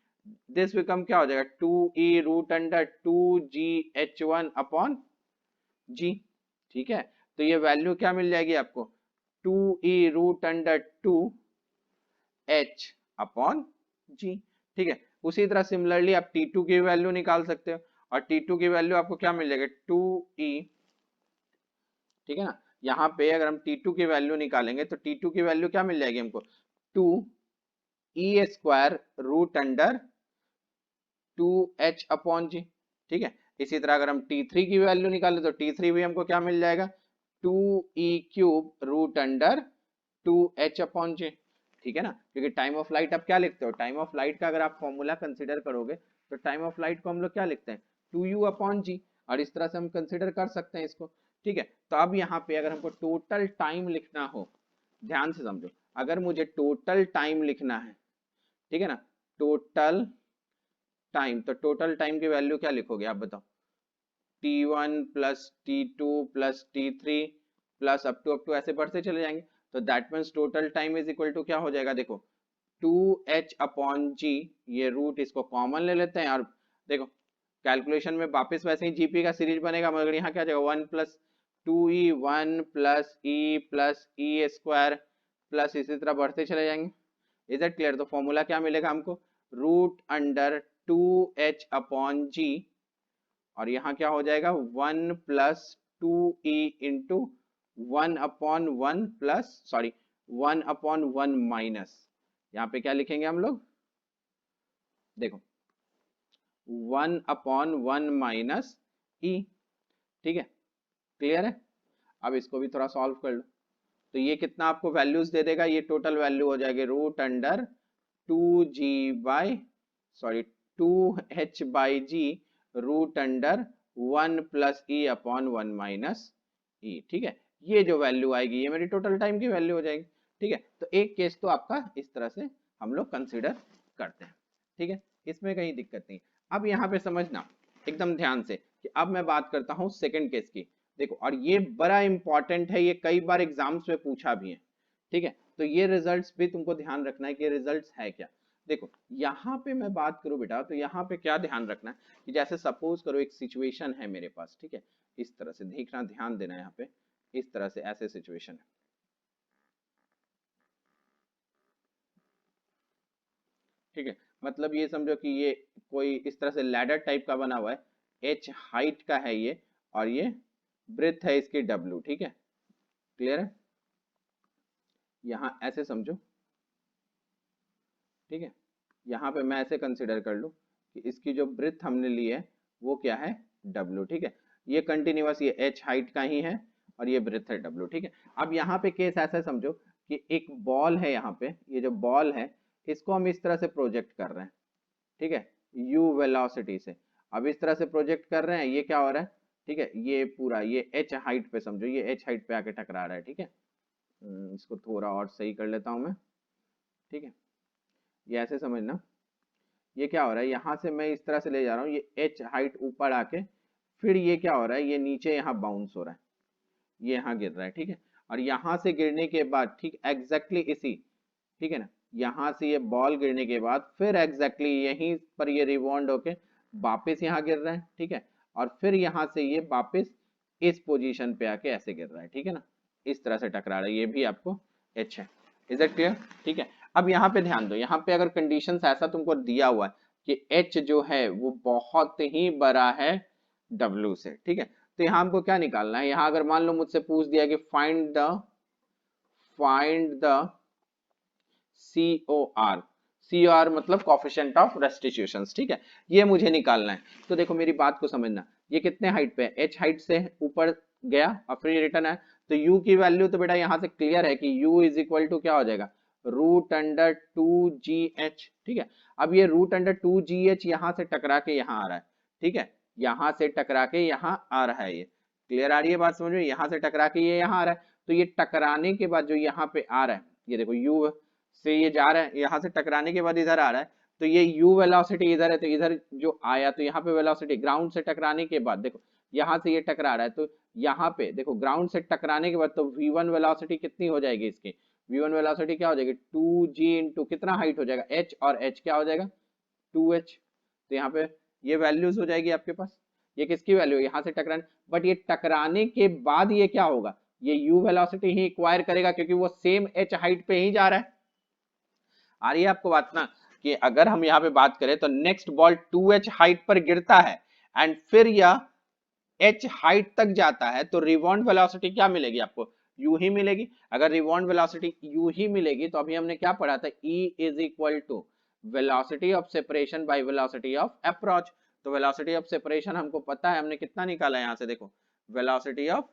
this become क्या हो जाएगा 2e root under 2gh1 upon G. ठीक है, तो ये वैल्यू क्या मिल जाएगी आपको, 2e root under 2h upon G. ठीक है, उसी तरह सिमिलरली आप t2 की वैल्यू निकाल सकते हो, और t2 की वैल्यू आपको क्या मिल जाएगा 2e, ठीक है ना, यहाँ पे अगर हम t2 की वैल्यू निकालेंगे तो t2 की वैल्यू क्या मिल जाएगी हमको 2e square root under 2h upon G. ठीक है, इसी तरह अगर हम t3 की वैल्यू निकालें तो t3 भी हमको क्या मिल जाएगा 2e cube root under 2h upon G. ठीक है ना, क्योंकि टाइम ऑफ लाइट आप क्या लिखते हो, टाइम ऑफ लाइट का अगर आप फॉर्मूला कंसीडर करोगे तो टाइम ऑफ लाइट को हम लोग क्या लिखते हैं 2u अपॉन जी, और इस तरह से हम कंसीडर कर सकते हैं इसको। ठीक है, तो अब यहाँ पे अगर हमको टोटल टाइम लिखना हो, ध्यान से समझो, अगर मुझे टोटल टाइम लिखना है, ठीक है ना, टोटल टाइम, तो टोटल टाइम की वैल्यू क्या लिखोगे आप बताओ, t1 plus t2 plus t3 plus up to ऐसे बढ़ते चले जाएंगे। तो that means total time is equal to क्या हो जाएगा, देखो 2h अपॉन जी, ये रूट इसको कॉमन ले लेते हैं, और देखो कैलकुलेशन में वापस वैसे ही जीपी का सीरीज बनेगा, मगर यहाँ क्या जाएगा 1 plus 2e 1 plus E square plus इसी तरह बढ़ते चले जाएंगे। इज इट क्लियर, तो फॉर्मूला क्या मिलेगा हमको, रूट अंडर 2h अपॉन जी, और यहाँ क्या हो जाएगा 1 plus 2e into 1 upon 1 plus, sorry 1 upon 1 minus यहाँ पे क्या लिखेंगे हम लोग, देखो 1/1 माइनस ई, ठीक है, क्लियर है। अब इसको भी थोड़ा सॉल्व कर लो, तो ये कितना आपको वैल्यूज दे देगा, ये टोटल वैल्यू हो जाएगी root under 2g by, sorry 2h/g root under 1 plus E upon 1 minus E, ठीक है। ये जो वैल्यू आएगी ये मेरी टोटल टाइम की वैल्यू हो जाएगी, ठीक है। तो एक केस तो आपका इस तरह से हम लोग कंसिडर करते हैं, ठीक है, इसमें कहीं दिक्कत नहीं। अब यहाँ पे समझना एकदम ध्यान से कि अब मैं बात करता हूँ सेकंड केस की, देखो, और ये बड़ा इंपॉर्टेंट है, ये कई बार एग्जाम्स में पूछा भी है, ठीक है। तो ये रिजल्ट्स भी तुमको ध्यान रखना है कि रिजल्ट्स है क्या। देखो यहाँ पे मैं बात करूँ बेटा, तो यहाँ पे क्या ध्यान रखना है कि जैसे सपोज करो एक सिचुएशन है मेरे पास, ठीक है, इस तरह से देखना, ध्यान देना यहाँ पे, इस तरह से ऐसे सिचुएशन है, ठीक है। मतलब ये समझो कि ये कोई इस तरह से लैडर टाइप का बना हुआ है, h हाइट का है ये, और ये ब्रेथ है इसकी w, ठीक है, क्लियर है। यहाँ ऐसे समझो, ठीक है, यहाँ पे मैं ऐसे कंसिडर कर लूँ कि इसकी जो ब्रेथ हमने ली है वो क्या है, w, ठीक है। ये कंटिन्यूअस, ये h हाइट का ही है और ये ब्रेथ है w, ठीक है। अब यहाँ पे केस ऐसा समझो कि एक बॉल है, यहाँ पे ये जो बॉल है इसको हम इस तरह से प्रोजेक्ट कर रहे हैं, ठीक है, u वेलोसिटी से। अब इस तरह से प्रोजेक्ट कर रहे हैं, ये क्या हो रहा है, ठीक है, ये पूरा ये h हाइट पे समझो, ये h हाइट पे आके टकरा रहा है, ठीक है। इसको थोड़ा और सही कर लेता हूँ मैं, ठीक है, ये ऐसे समझना, ये क्या हो रहा है, यहाँ से मैं इस तरह से ले जा रहा हूँ, ये h हाइट ऊपर आके फिर ये क्या हो रहा है, ये नीचे यहाँ बाउंस हो रहा है, ये यहाँ गिर रहा है, ठीक है। और यहाँ से गिरने के बाद, ठीक एग्जैक्टली इसी, ठीक है ना, यहाँ से ये बॉल गिरने के बाद फिर एग्जैक्टली यहीं पर ये रिवॉन्ड होके वापस यहाँ गिर रहा है, ठीक है। और फिर यहाँ से ये वापस इस पोजीशन पे आके ऐसे गिर रहा है, ठीक है ना, इस तरह से टकरा रहा है, ये भी आपको एच है। इज इट क्लियर, ठीक है। अब यहाँ पे ध्यान दो, यहाँ पे अगर कंडीशंस ऐसा तुमको दिया हुआ है कि एच जो है वो बहुत ही बड़ा है डब्ल्यू से, ठीक है, तो यहाँ हमको क्या निकालना है, यहाँ अगर मान लो मुझसे पूछ दिया कि फाइंड द COR, COR मतलब कोफिशिएंट ऑफ रेस्टिट्यूशंस, ठीक है, ये मुझे निकालना है। तो देखो मेरी बात को समझना, ये कितने हाइट पे है, h हाइट से ऊपर गया और फिर रिटर्न है, तो u की वैल्यू तो बेटा यहाँ से क्लियर है कि u इज इक्वल टू क्या हो जाएगा, रूट अंडर 2gh, ठीक है। अब ये रूट अंडर 2gh यहाँ से टकरा के यहाँ आ रहा है, ठीक है, यहाँ से टकरा के यहाँ आ रहा है, ये क्लियर आ रही है बात, समझ में, यहाँ से टकरा के ये यहाँ आ रहा है, तो ये टकराने के बाद जो यहाँ पे आ रहा है, ये देखो u से ये जा रहा है, यहाँ से टकराने के बाद इधर आ रहा है, तो ये u वेलोसिटी इधर है, तो इधर जो आया तो यहाँ पे वेलोसिटी ग्राउंड से टकराने के बाद देखो यहाँ से ये टकरा रहा है, तो यहाँ पे देखो ग्राउंड से टकराने के बाद तो v1 वेलोसिटी कितनी हो जाएगी इसकी, v1 वेलोसिटी क्या हो जाएगी 2g इंटू कितना हाइट हो जाएगा h, और h क्या हो जाएगा 2h, तो यहाँ पे ये वैल्यूज हो जाएगी आपके पास, ये किसकी वैल्यू, यहाँ से टकराने, बट ये टकराने के बाद ये क्या होगा, ये u वेलोसिटी ही एक्वायर करेगा क्योंकि वो सेम h हाइट पे ही जा रहा है। आ रही है आपको बात ना, कि अगर हम यहाँ पे बात करें तो नेक्स्ट बॉल 2h हाइट पर गिरता है एंड फिर यह h हाइट तक जाता है, तो रिवॉन्ड वेलोसिटी क्या मिलेगी आपको, u ही मिलेगी। अगर रिवॉन्ड वेलोसिटी u ही मिलेगी तो अभी हमने क्या पढ़ा था, E is equal to velocity of separation by velocity of approach. तो वेलोसिटी ऑफ सेपरेशन हमको पता है, हमने कितना निकाला है यहाँ से, देखो वेलोसिटी ऑफ,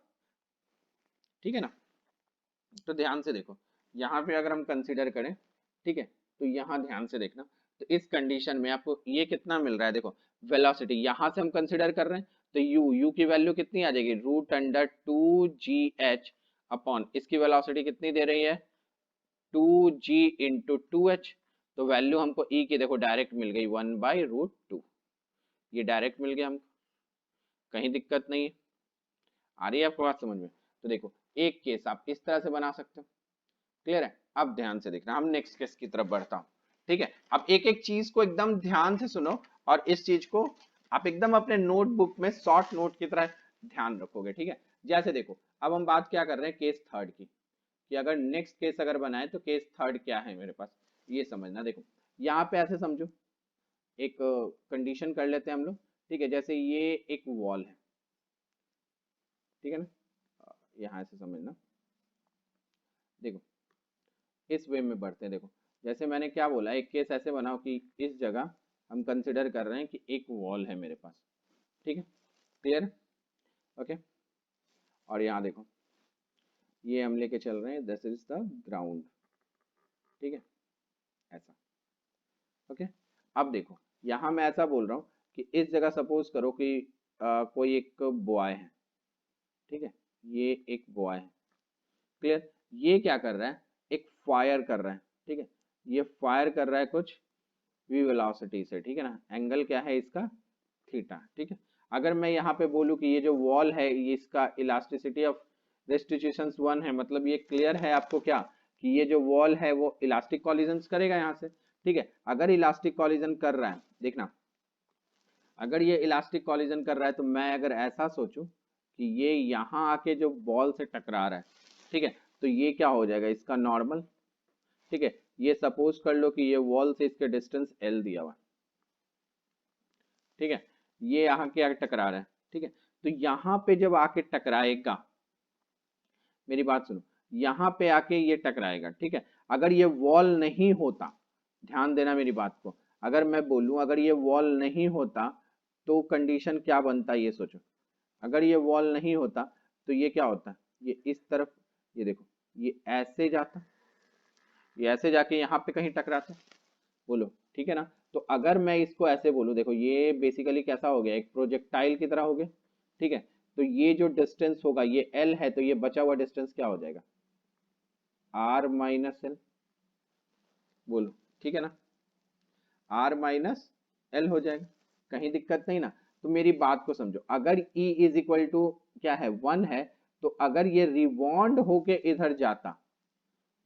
ठीक है ना। तो ध्यान से देखो, यहाँ पे अगर हम कंसीडर करें, ठीक है, तो यहाँ ध्यान से देखना, तो इस कंडीशन में आपको ये कितना मिल रहा है, देखो वेलोसिटी यहाँ से हम कंसीडर कर रहे हैं, तो u की वैल्यू कितनी आ जाएगी, रूट अंडर 2gh अपॉन इसकी वेलोसिटी कितनी दे रही है 2g इंटू 2h, तो वैल्यू हमको e की देखो डायरेक्ट मिल गई 1/√2, ये डायरेक्ट मिल गया हमको, कहीं दिक्कत नहीं है। आ रही है आपको बात समझ में। तो देखो एक केस आप इस तरह से बना सकते हो, क्लियर है। अब ध्यान से देखना, हम नेक्स्ट केस की तरफ बढ़ता हूं, ठीक है। अब एक एक चीज को एकदम ध्यान से सुनो और इस चीज को आप एकदम अपने नोटबुक में शॉर्ट नोट की तरह ध्यान रखोगे, ठीक है। जैसे देखो अब हम बात क्या कर रहे हैं केस थर्ड की, कि अगर नेक्स्ट केस अगर बनाए तो केस थर्ड क्या है मेरे पास, ये समझना। देखो यहाँ पे ऐसे समझो, एक कंडीशन कर लेते हैं हम लोग, ठीक है, जैसे ये एक वॉल है, ठीक है ना, यहाँ ऐसे समझना, देखो इस वे में बढ़ते हैं, देखो जैसे मैंने क्या बोला, एक केस ऐसे बनाओ कि इस जगह हम कंसिडर कर रहे हैं कि एक वॉल है मेरे पास, ठीक है, क्लियर, ओके। और यहाँ देखो ये हम लेके चल रहे हैं, दिस इज द ग्राउंड, ठीक है, ऐसा, ओके। अब देखो यहाँ मैं ऐसा बोल रहा हूँ कि इस जगह सपोज करो कि कोई एक बॉय है, ठीक है, ये एक बॉय है, क्लियर। ये क्या कर रहा है, एक फायर कर रहा है, ठीक है, ये फायर कर रहा है कुछ वी वेलोसिटी से, ठीक है ना, एंगल क्या है इसका, थीटा, ठीक है। अगर मैं यहाँ पे बोलूँ कि ये जो वॉल है ये इसका इलास्टिसिटी ऑफ रेस्टिट्यूशन 1 है, मतलब ये क्लियर है आपको क्या कि ये जो वॉल है वो इलास्टिक कॉलिजन करेगा यहाँ से, ठीक है। अगर इलास्टिक कॉलिजन कर रहा है, देखना, अगर ये इलास्टिक कॉलिजन कर रहा है तो मैं अगर ऐसा सोचूं कि ये यहाँ आके जो बॉल से टकरा रहा है, ठीक है, तो ये क्या हो जाएगा इसका नॉर्मल, ठीक है। ये सपोज कर लो कि ये वॉल से इसके डिस्टेंस एल दिया हुआ, ठीक है, ये यहाँ के आके टकरा रहा है, ठीक है। तो यहाँ पे जब आके टकराएगा, मेरी बात सुनो, यहाँ पे आके ये टकराएगा, ठीक है। अगर ये वॉल नहीं होता, ध्यान देना मेरी बात को, अगर मैं बोलूं अगर ये वॉल नहीं होता तो कंडीशन क्या बनता ये सोचो। अगर ये वॉल नहीं होता तो ये क्या होता, ये इस तरफ, ये देखो ये ऐसे जाता, ये ऐसे जाके यहाँ पे कहीं टकराता, बोलो ठीक है ना। तो अगर मैं इसको ऐसे बोलूं, देखो ये बेसिकली कैसा हो गया, एक प्रोजेक्टाइल की तरह हो गया, ठीक है। तो ये जो डिस्टेंस होगा ये एल है, तो ये बचा हुआ डिस्टेंस क्या हो जाएगा, आर माइनस एल, बोलो ठीक है ना, आर माइनस एल हो जाएगा, कहीं दिक्कत नहीं ना। तो मेरी बात को समझो, अगर E इज इक्वल टू क्या है 1 है, तो अगर ये रिवॉन्ड होके इधर जाता,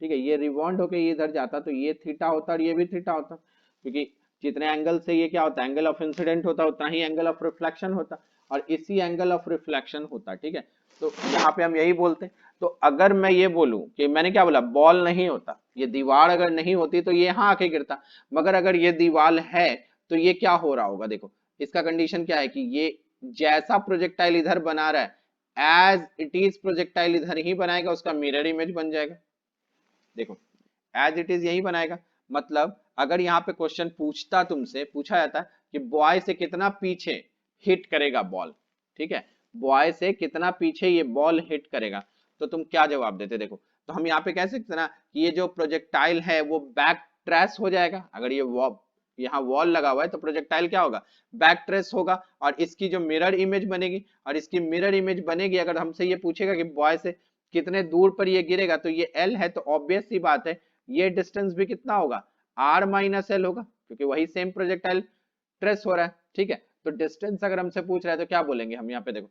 ठीक है, ये रिवॉन्ड होके इधर जाता तो ये थीटा होता और ये भी थीटा होता, क्योंकि जितने एंगल से ये क्या होता है एंगल ऑफ इंसिडेंट होता उतना ही एंगल ऑफ रिफ्लेक्शन होता, और इसी एंगल ऑफ रिफ्लेक्शन होता, ठीक है। तो यहाँ पे हम यही बोलते हैं। तो अगर मैं ये बोलूं कि मैंने क्या बोला, बॉल नहीं होता, ये दीवार अगर नहीं होती तो ये यहाँ आके गिरता, मगर अगर ये दीवार है तो ये क्या हो रहा होगा, देखो इसका कंडीशन क्या है कि ये जैसा प्रोजेक्टाइल इधर बना रहा है एज इट इज प्रोजेक्टाइल इधर ही बनाएगा, उसका मिरर इमेज बन जाएगा, देखो एज इट इज यही बनाएगा। मतलब अगर यहाँ पे क्वेश्चन पूछता, तुमसे पूछा जाता कि बॉय से कितना पीछे हिट करेगा बॉल, ठीक है, बॉय से कितना पीछे ये बॉल हिट करेगा, तो तुम क्या जवाब देते, देखो तो हम यहाँ पे कह सकते ना कि ये जो प्रोजेक्टाइल है वो बैक ट्रेस हो जाएगा, अगर ये यहाँ वॉल लगा हुआ है तो प्रोजेक्टाइल क्या होगा, बैक ट्रेस होगा, और इसकी जो मिरर इमेज बनेगी, और इसकी मिरर इमेज बनेगी, अगर हमसे ये पूछेगा कि बॉय से कितने दूर पर ये गिरेगा, तो ये एल है, तो ऑब्वियस सी बात है ये डिस्टेंस भी कितना होगा, आर माइनस एल होगा, क्योंकि वही सेम प्रोजेक्टाइल ट्रेस हो रहा है, ठीक है। तो डिस्टेंस अगर हमसे पूछ रहा है तो क्या बोलेंगे हम यहाँ पे, देखो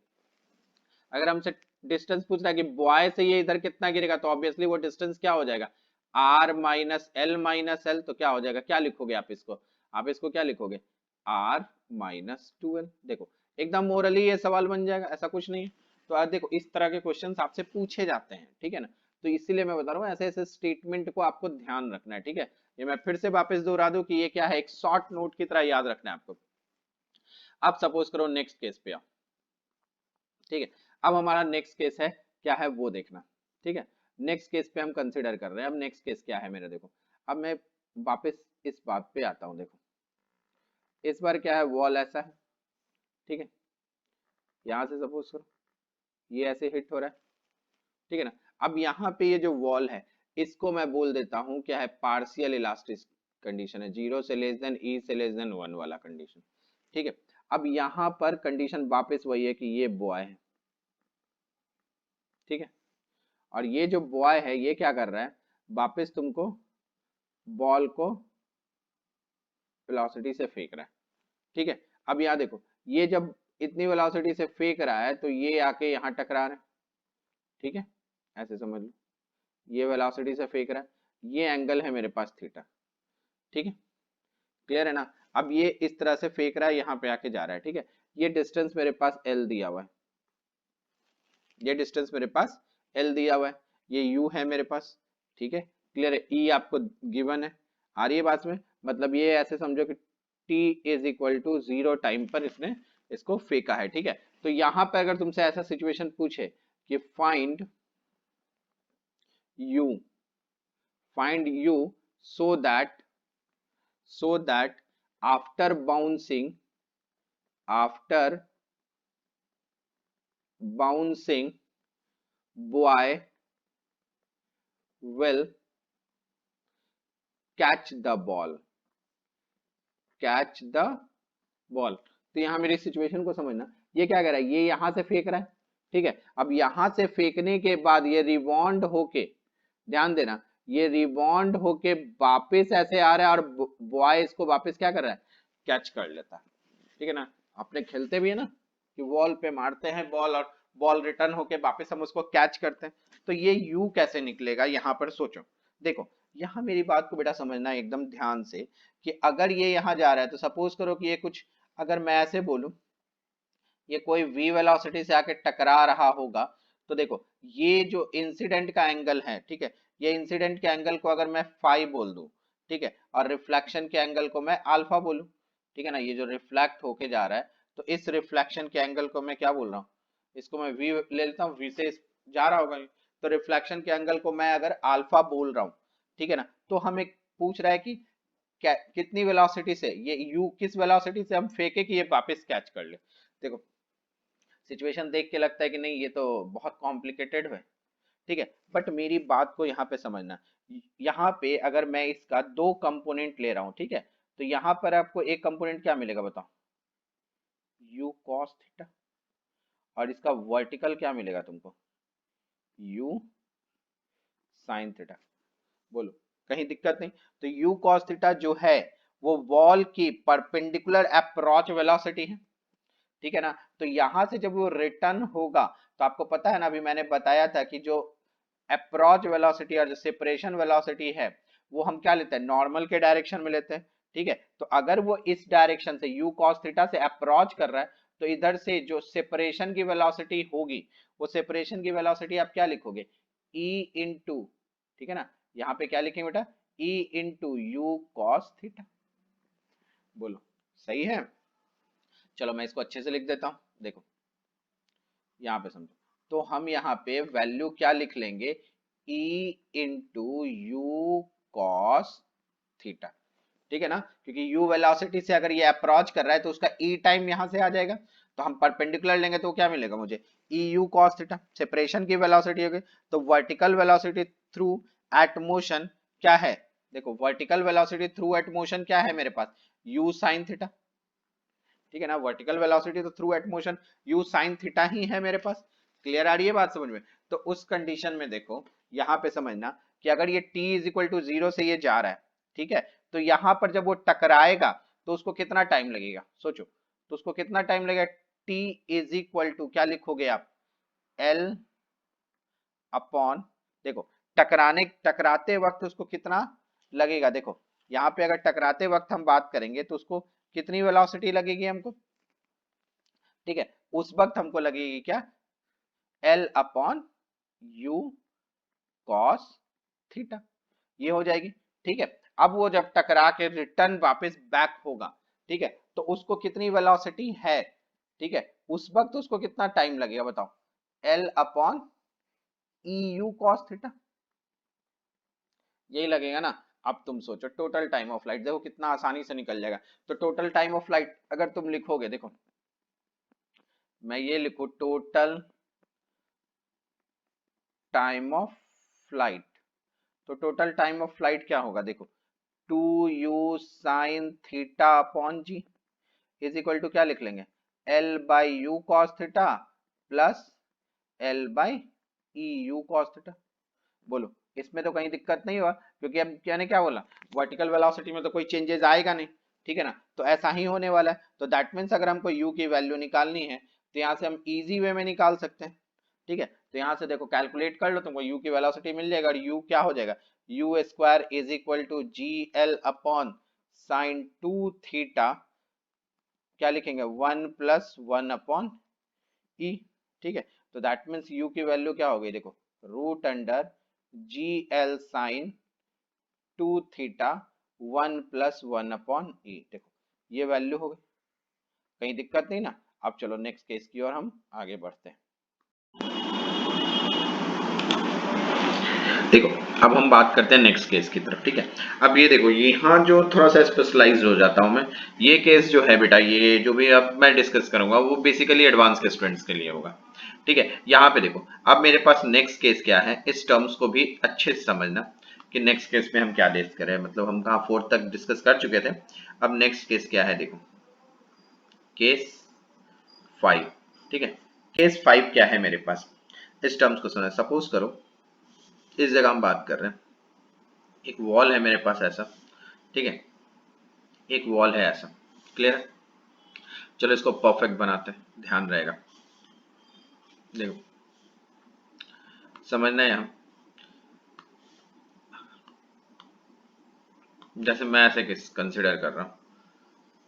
अगर हमसे डिस्टेंस पूछ रहा है कि बॉय से ये इधर कितना गिरेगा, तो ऑब्वियसली वो डिस्टेंस क्या हो जाएगा, आर माइनस एल, तो क्या हो जाएगा, क्या लिखोगे आप इसको क्या लिखोगे, आर माइनस 2l, देखो एकदम मोरली ये सवाल बन जाएगा, ऐसा कुछ नहीं है। तो आज देखो इस तरह के क्वेश्चन आपसे पूछे जाते हैं, ठीक है ना। तो इसीलिए मैं बता रहा हूँ ऐसे ऐसे स्टेटमेंट को आपको ध्यान रखना है, ठीक है। ये मैं फिर से वापस दोहरा दूं कि ये क्या है, एक शॉर्ट नोट की तरह याद रखना है आपको। अब सपोज करो नेक्स्ट केस पे आओ, ठीक है। अब हमारा नेक्स्ट केस है क्या है वो देखना, ठीक है। नेक्स्ट केस पे हम कंसिडर कर रहे हैं, अब नेक्स्ट केस क्या है मेरा, देखो अब मैं वापस इस बात पे आता हूँ, देखो इस बार क्या है, वॉल ऐसा है, ठीक है, यहां से सपोज करो ये ऐसे हिट हो रहा है, ठीक है ना। अब यहाँ पे ये जो वॉल है इसको मैं बोल देता हूँ क्या है, पार्शियल इलास्टिक कंडीशन है, 0 से लेस देन E से लेस देन 1 वाला कंडीशन, ठीक है। अब यहाँ पर कंडीशन वापस वही है कि ये बॉय है, ठीक है, और ये जो बॉय है ये क्या कर रहा है, वापस तुमको बॉल को वेलोसिटी से फेंक रहा है, ठीक है। अब यहाँ देखो ये जब इतनी वेलोसिटी से फेंक रहा है तो ये आके यहाँ टकरा रहा है, ठीक है, ऐसे समझ लो ये वेलोसिटी से फेंक रहा है, ये एंगल है मेरे पास थीटा, ठीक है, क्लियर है ना। अब ये इस तरह से फेंक रहा है, यहाँ पे आके जा रहा है, ठीक है, ये डिस्टेंस मेरे पास एल दिया हुआ है, ये डिस्टेंस मेरे पास एल दिया हुआ है, ये यू है मेरे पास, ठीक है, क्लियर है। ई आपको गिवन है, आ रही है बात में, मतलब ये ऐसे समझो कि T is equal to 0 time पर इसने इसको फेंका है, ठीक है। तो यहाँ पे अगर तुमसे ऐसा सिचुएशन पूछे कि find you so that after bouncing boy will catch the ball। तो यहां मेरी सिचुएशन को समझना, ये क्या कर रहा है, ये यहां से फेंक रहा है, ठीक है। अब यहां से फेंकने के बाद ये रिबाउंड होके, ध्यान देना, ये रिबाउंड होके वापस ऐसे आ रहा है और बॉय इसको वापस क्या कर रहा है, कैच कर लेता है, ठीक है ना। अपने खेलते भी है ना कि वॉल पे मारते हैं बॉल और बॉल रिटर्न होके वापस हम उसको कैच करते हैं। तो ये यू कैसे निकलेगा यहाँ पर सोचो। देखो यहाँ मेरी बात को बेटा समझना एकदम ध्यान से कि अगर ये यहाँ जा रहा है तो सपोज करो कि ये कुछ, अगर मैं ऐसे बोलूं ये कोई v वेलोसिटी से आके टकरा रहा होगा, तो देखो ये जो इंसिडेंट का एंगल है, ठीक है, ये इंसिडेंट के एंगल को अगर मैं फाई बोल दूं, ठीक है, और रिफ्लेक्शन के एंगल को मैं अल्फा बोलूं, ठीक है ना, ये जो रिफ्लेक्ट होके जा रहा है तो इस रिफ्लेक्शन के एंगल को मैं क्या बोल रहा हूँ, इसको मैं v ले लेता हूँ, v से जा रहा होगा, तो रिफ्लेक्शन के एंगल को मैं अगर अल्फा बोल रहा हूँ, ठीक है ना, तो हमें पूछ रहा है कि कितनी वेलोसिटी से, ये u किस वेलोसिटी से हम फेंके कि ये वापस कैच कर ले। देखो सिचुएशन देख के लगता है कि नहीं ये तो बहुत कॉम्प्लिकेटेड है, ठीक है, बट मेरी बात को यहाँ पे समझना, यहाँ पे अगर मैं इसका दो कंपोनेंट ले रहा हूँ, ठीक है, तो यहाँ पर आपको एक कंपोनेंट क्या मिलेगा बताओ, u cos थीटा, और इसका वर्टिकल क्या मिलेगा तुमको, u sin थीटा। बोलो कहीं दिक्कत नहीं। तो u cos थीटा जो है वो वॉल की परपेंडिकुलर अप्रोच वेलोसिटी है, ठीक है ना। तो यहां से जब वो रिटर्न होगा तो आपको पता है ना, अभी मैंने बताया था कि जो अप्रोच वेलोसिटी और जो सेपरेशन वेलोसिटी है वो हम क्या लेते हैं, नॉर्मल के डायरेक्शन में लेते हैं, ठीक है। तो अगर वो इस डायरेक्शन से u cos थीटा से अप्रोच कर रहा है तो इधर से जो सेपरेशन की वेलोसिटी होगी, वो सेपरेशन की वेलोसिटी आप क्या लिखोगे, e इंटू, ठीक है ना, यहाँ पे क्या लिखेंगे बेटा, e into you cos theta. बोलो सही है। चलो मैं इसको अच्छे से लिख देता हूं, देखो यहाँ पे समझो, तो हम यहाँ पे वैल्यू क्या लिख लेंगे, e into you cos theta, ठीक है ना, क्योंकि u वेलोसिटी से अगर ये अप्रोच कर रहा है तो उसका e टाइम यहाँ से आ जाएगा, तो हम परपेंडिकुलर लेंगे तो क्या मिलेगा मुझे, e u cos theta, separation की वेलोसिटी होगी। तो vertical velocity throughout motion क्या है, देखो vertical velocity throughout motion क्या है मेरे पास, u sin थीटा, ठीक है ना, वर्टिकल वेलोसिटी तो throughout motion u sin theta ही है मेरे पास। क्लियर आ रही है बात समझ में। तो उस कंडीशन में देखो यहाँ पे समझना कि अगर ये t इज इक्वल टू 0 से ये जा रहा है, ठीक है, तो यहाँ पर जब वो टकराएगा तो उसको कितना टाइम लगेगा सोचो, तो उसको कितना टाइम लगेगा, t इज इक्वल टू क्या लिखोगे आप, l अपॉन, देखो टकराते वक्त उसको कितना लगेगा, देखो यहाँ पे अगर टकराते वक्त हम बात करेंगे तो उसको कितनी वेलोसिटी लगेगी हमको, ठीक है, उस वक्त हमको लगेगी क्या, L upon you cos theta, ये हो जाएगी, ठीक है। अब वो जब टकरा के रिटर्न वापस बैक होगा, ठीक है, तो उसको कितनी वेलोसिटी है, ठीक है, उस वक्त उसको कितना टाइम लगेगा बताओ, L अपॉन ई यू कॉस थीटा, यही लगेगा ना। अब तुम सोचो टोटल टाइम ऑफ फ्लाइट, देखो कितना आसानी से निकल जाएगा। तो टोटल टाइम ऑफ फ्लाइट अगर तुम लिखोगे, देखो मैं ये लिखू टोटल टाइम ऑफ फ्लाइट, तो टोटल टाइम ऑफ फ्लाइट क्या होगा, देखो 2u sine theta upon G is equal to क्या लिख लेंगे, L by U cos theta plus L by E U cos theta. बोलो इसमें तो कहीं दिक्कत नहीं हुआ, क्योंकि अब क्या ने क्या बोला, वर्टिकल वेलोसिटी में तो कोई चेंजेस आएगा नहीं, ठीक है ना, तो ऐसा ही होने वाला है। तो दैट मीन्स अगर हमको u की वैल्यू निकालनी है तो यहाँ से हम इजी वे में निकाल सकते हैं, ठीक है। तो यहाँ से देखो कैलकुलेट कर लो, तुमको u की वेलोसिटी मिल जाएगा, और u क्या हो जाएगा, u square is equal to G L upon sine 2 theta, क्या लिखेंगे 1 प्लस 1 अपॉन ई, ठीक है। तो दैट मीन्स u की वैल्यू क्या हो गई, देखो root under G L sine 2 theta 1 plus 1 upon E, देखो ये वैल्यू हो गई, कहीं दिक्कत नहीं ना। अब चलो नेक्स्ट केस की ओर हम आगे बढ़ते हैं। देखो अब हम बात करते हैं नेक्स्ट केस की तरफ, ठीक है। अब ये देखो यहाँ जो थोड़ा सा स्पेशलाइज हो जाता हूँ मैं, ये केस जो है बेटा, ये जो भी अब मैं डिस्कस करूंगा वो बेसिकली एडवांस के स्टूडेंट्स के लिए होगा, ठीक है। यहाँ पे देखो अब मेरे पास नेक्स्ट केस क्या है, इस टर्म्स को भी अच्छे से समझना कि नेक्स्ट केस में हम क्या डिस्कस करें, मतलब हम कहाँ 4 तक डिस्कस कर चुके थे। अब नेक्स्ट केस क्या है, देखो केस 5, ठीक है। केस 5 क्या है मेरे पास, इस टर्म्स को सुना। सपोज करो इस जगह हम बात कर रहे हैं, एक वॉल है मेरे पास ऐसा, ठीक है, एक वॉल है ऐसा, क्लियर है। चलो इसको परफेक्ट बनाते हैं, ध्यान रहेगा। देखो समझना है यहाँ, जैसे मैं ऐसे कंसिडर कर रहा हूँ,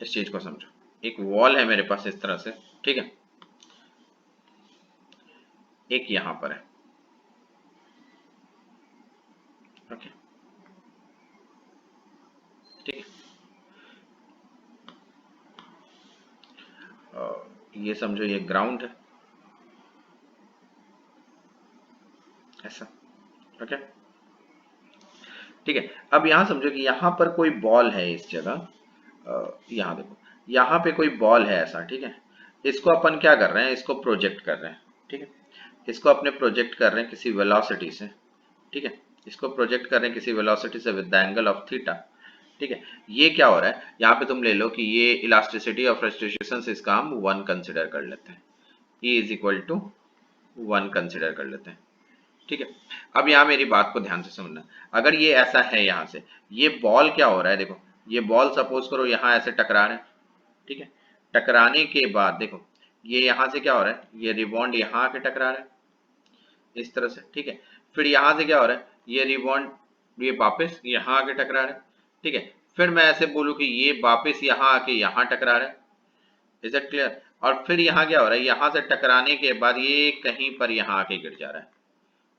इस चीज को समझो। एक वॉल है मेरे पास इस तरह से, ठीक है, एक यहाँ पर है, ओके, ठीक है। ये समझो ये ग्राउंड है ऐसा, ओके, ठीक है। अब यहाँ समझो कि यहाँ पर कोई बॉल है इस जगह, यहाँ देखो यहाँ पे कोई बॉल है ऐसा, ठीक है। इसको अपन क्या कर रहे हैं, इसको प्रोजेक्ट कर रहे हैं, ठीक है। इसको अपने प्रोजेक्ट कर रहे हैं किसी वेलोसिटी से, ठीक है। इसको प्रोजेक्ट कर रहे हैं किसी वेलोसिटी से with the angle of theta, ठीक है। ये क्या हो रहा है, यहाँ पे तुम ले लो कि ये इलास्टिसिटी ऑफ फ्रस्ट्रेशन से इसका हम 1 कंसिडर कर लेते हैं, E is equal to 1 consider कर लेते हैं, ठीक है। अब यहाँ मेरी बात को ध्यान से समझना, अगर ये ऐसा है, यहाँ से ये बॉल क्या हो रहा है, देखो ये बॉल सपोज करो यहाँ ऐसे टकरा रहा है, ठीक है। टकराने के बाद देखो ये यहाँ से क्या हो रहा है, ये रिबॉन्ड यहाँ आके टकरा रहा है इस तरह से, ठीक है। फिर यहाँ से क्या हो रहा है, ये रिबॉन्ड ये वापस यहाँ आके टकरा रहा है, ठीक है। फिर मैं ऐसे बोलूँ कि ये वापस यहाँ आके यहाँ टकरा रहा है, इज इट क्लियर। और फिर यहाँ क्या हो रहा है, यहाँ से टकराने के बाद ये कहीं पर यहाँ आके गिर जा रहा है,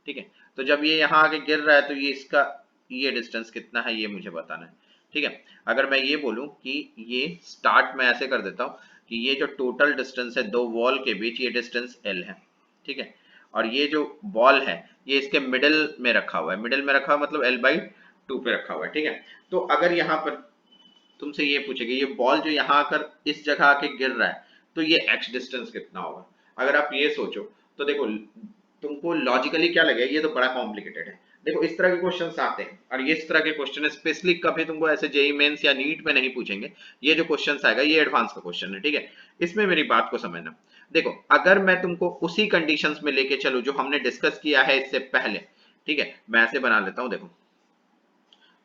ठीक है। तो जब ये यहाँ आके गिर रहा है तो ये इसका ये डिस्टेंस कितना है ये मुझे बताना है, ठीक है। अगर मैं ये बोलूं कि ये स्टार्ट में ऐसे कर देता हूं कि ये जो टोटल डिस्टेंस है दो वॉल के बीच, ये डिस्टेंस L है, ठीक है। और ये जो बॉल है ये इसके मिडिल में रखा हुआ है, मिडिल में रखा हुआ मतलब L/2 पे रखा हुआ है, ठीक है। तो अगर यहाँ पर तुमसे ये पूछेगा ये बॉल जो यहाँ आकर इस जगह आके गिर रहा है तो ये x डिस्टेंस कितना होगा। अगर आप ये सोचो तो देखो तुमको लॉजिकली क्या लगेगा, ये तो बड़ा कॉम्प्लिकेटेड है। देखो इस तरह के क्वेश्चंस आते हैं और ये इस तरह के क्वेश्चन स्पेशली कभी तुमको ऐसे जेई मेंस या नीट में नहीं पूछेंगे। ये जो क्वेश्चंस आएगा ये एडवांस का क्वेश्चन है, ठीक है। इसमें मेरी बात को समझना, देखो अगर मैं तुमको उसी कंडीशंस में लेके चलूं जो हमने डिस्कस किया है इससे पहले, ठीक है, मैं ऐसे बना लेता हूं, देखो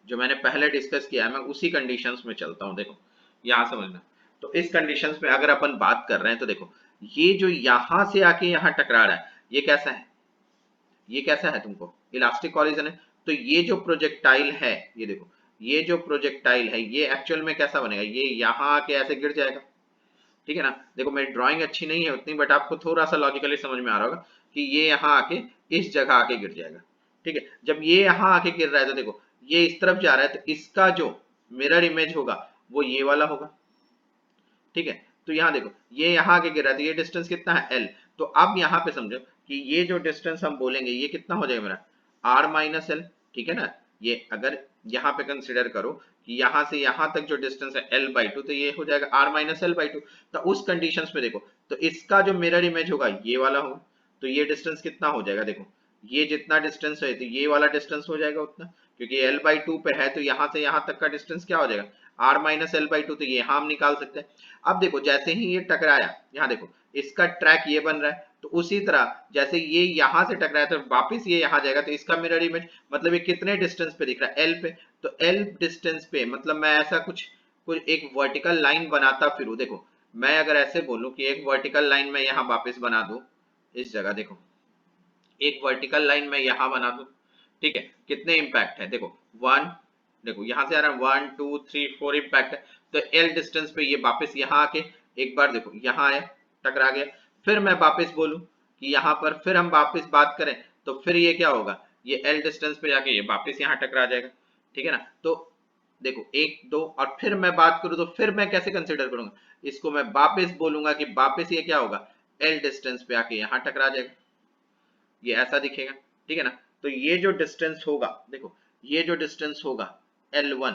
जो मैंने पहले डिस्कस किया है मैं उसी कंडीशंस में चलता हूं। देखो यहां समझना, तो इस कंडीशंस में अगर अपन बात कर रहे हैं तो देखो ये जो यहां से आके यहां टकरा रहा है ये कैसा है, ये कैसा है तुमको इलास्टिक कोलिजन है। तो ये जो प्रोजेक्टाइल है, ये देखो ये जो प्रोजेक्टाइल है ये एक्चुअल में कैसा बनेगा, ये यहां आके ऐसे गिर जाएगा, ठीक है ना। देखो मेरी ड्राइंग अच्छी नहीं है उतनी, बट आपको थोड़ा सा लॉजिकली समझ में आ रहा होगा कि ये यहाँ आके इस जगह आके गिर जाएगा, ठीक है। जब ये यहाँ आके गिर रहा है तो देखो ये इस तरफ जा रहा है तो इसका जो मिरर इमेज होगा वो ये वाला होगा, ठीक है। तो यहाँ देखो ये यहाँ आके गिर रहा है तो ये डिस्टेंस कितना है L। तो अब यहाँ पे समझो कि ये जो डिस्टेंस हम बोलेंगे ये कितना हो जाएगा मेरा R-L, ठीक है ना। ये अगर यहाँ पे कंसिडर करो कि यहाँ से यहाँ तक जो डिस्टेंस है L/2 तो ये हो जाएगा R-L/2। तो उस कंडीशंस में देखो तो इसका जो मिरर इमेज होगा ये वाला होगा, तो ये डिस्टेंस कितना हो जाएगा, देखो ये जितना डिस्टेंस है तो ये वाला डिस्टेंस हो जाएगा उतना, क्योंकि L/2 पे है तो यहाँ से यहाँ तक का डिस्टेंस क्या हो जाएगा R-L/2। तो ये हम निकाल सकते हैं। अब देखो जैसे ही ये टकराया, यहाँ देखो इसका ट्रैक ये बन रहा है, तो उसी तरह जैसे ये यहाँ से टकराया तो वापस ये यहाँ जाएगा तो इसका मिरर इमेज मतलब ये कितने डिस्टेंस पे दिख रहा है L पे। तो L डिस्टेंस पे मतलब मैं ऐसा कुछ कुछ एक वर्टिकल लाइन बनाता फिरूं, देखो मैं अगर ऐसे बोलूं कि एक वर्टिकल लाइन मैं यहाँ वापस बना दूं इस जगह, देखो एक वर्टिकल लाइन मैं यहाँ बना दूं, ठीक है। कितने इंपैक्ट है, देखो 1, देखो यहाँ से आ रहा है 1 2 3 4 इंपैक्ट है। तो L डिस्टेंस पे ये वापस यहाँ आके एक बार देखो यहाँ आया टकरा गया, फिर मैं वापस बोलूं कि यहाँ पर फिर हम वापस बात करें तो फिर ये क्या होगा, ये L डिस्टेंस पे जाके ये वापस यहाँ टकरा जाएगा, ठीक है ना। तो देखो 1 2 और फिर मैं बात करूं तो फिर मैं कैसे कंसिडर करूंगा, इसको मैं वापस बोलूंगा कि वापस ये क्या होगा L डिस्टेंस पे आके यहाँ टकरा जाएगा, ये ऐसा दिखेगा, ठीक है ना। तो ये जो डिस्टेंस होगा, देखो ये जो डिस्टेंस होगा L1,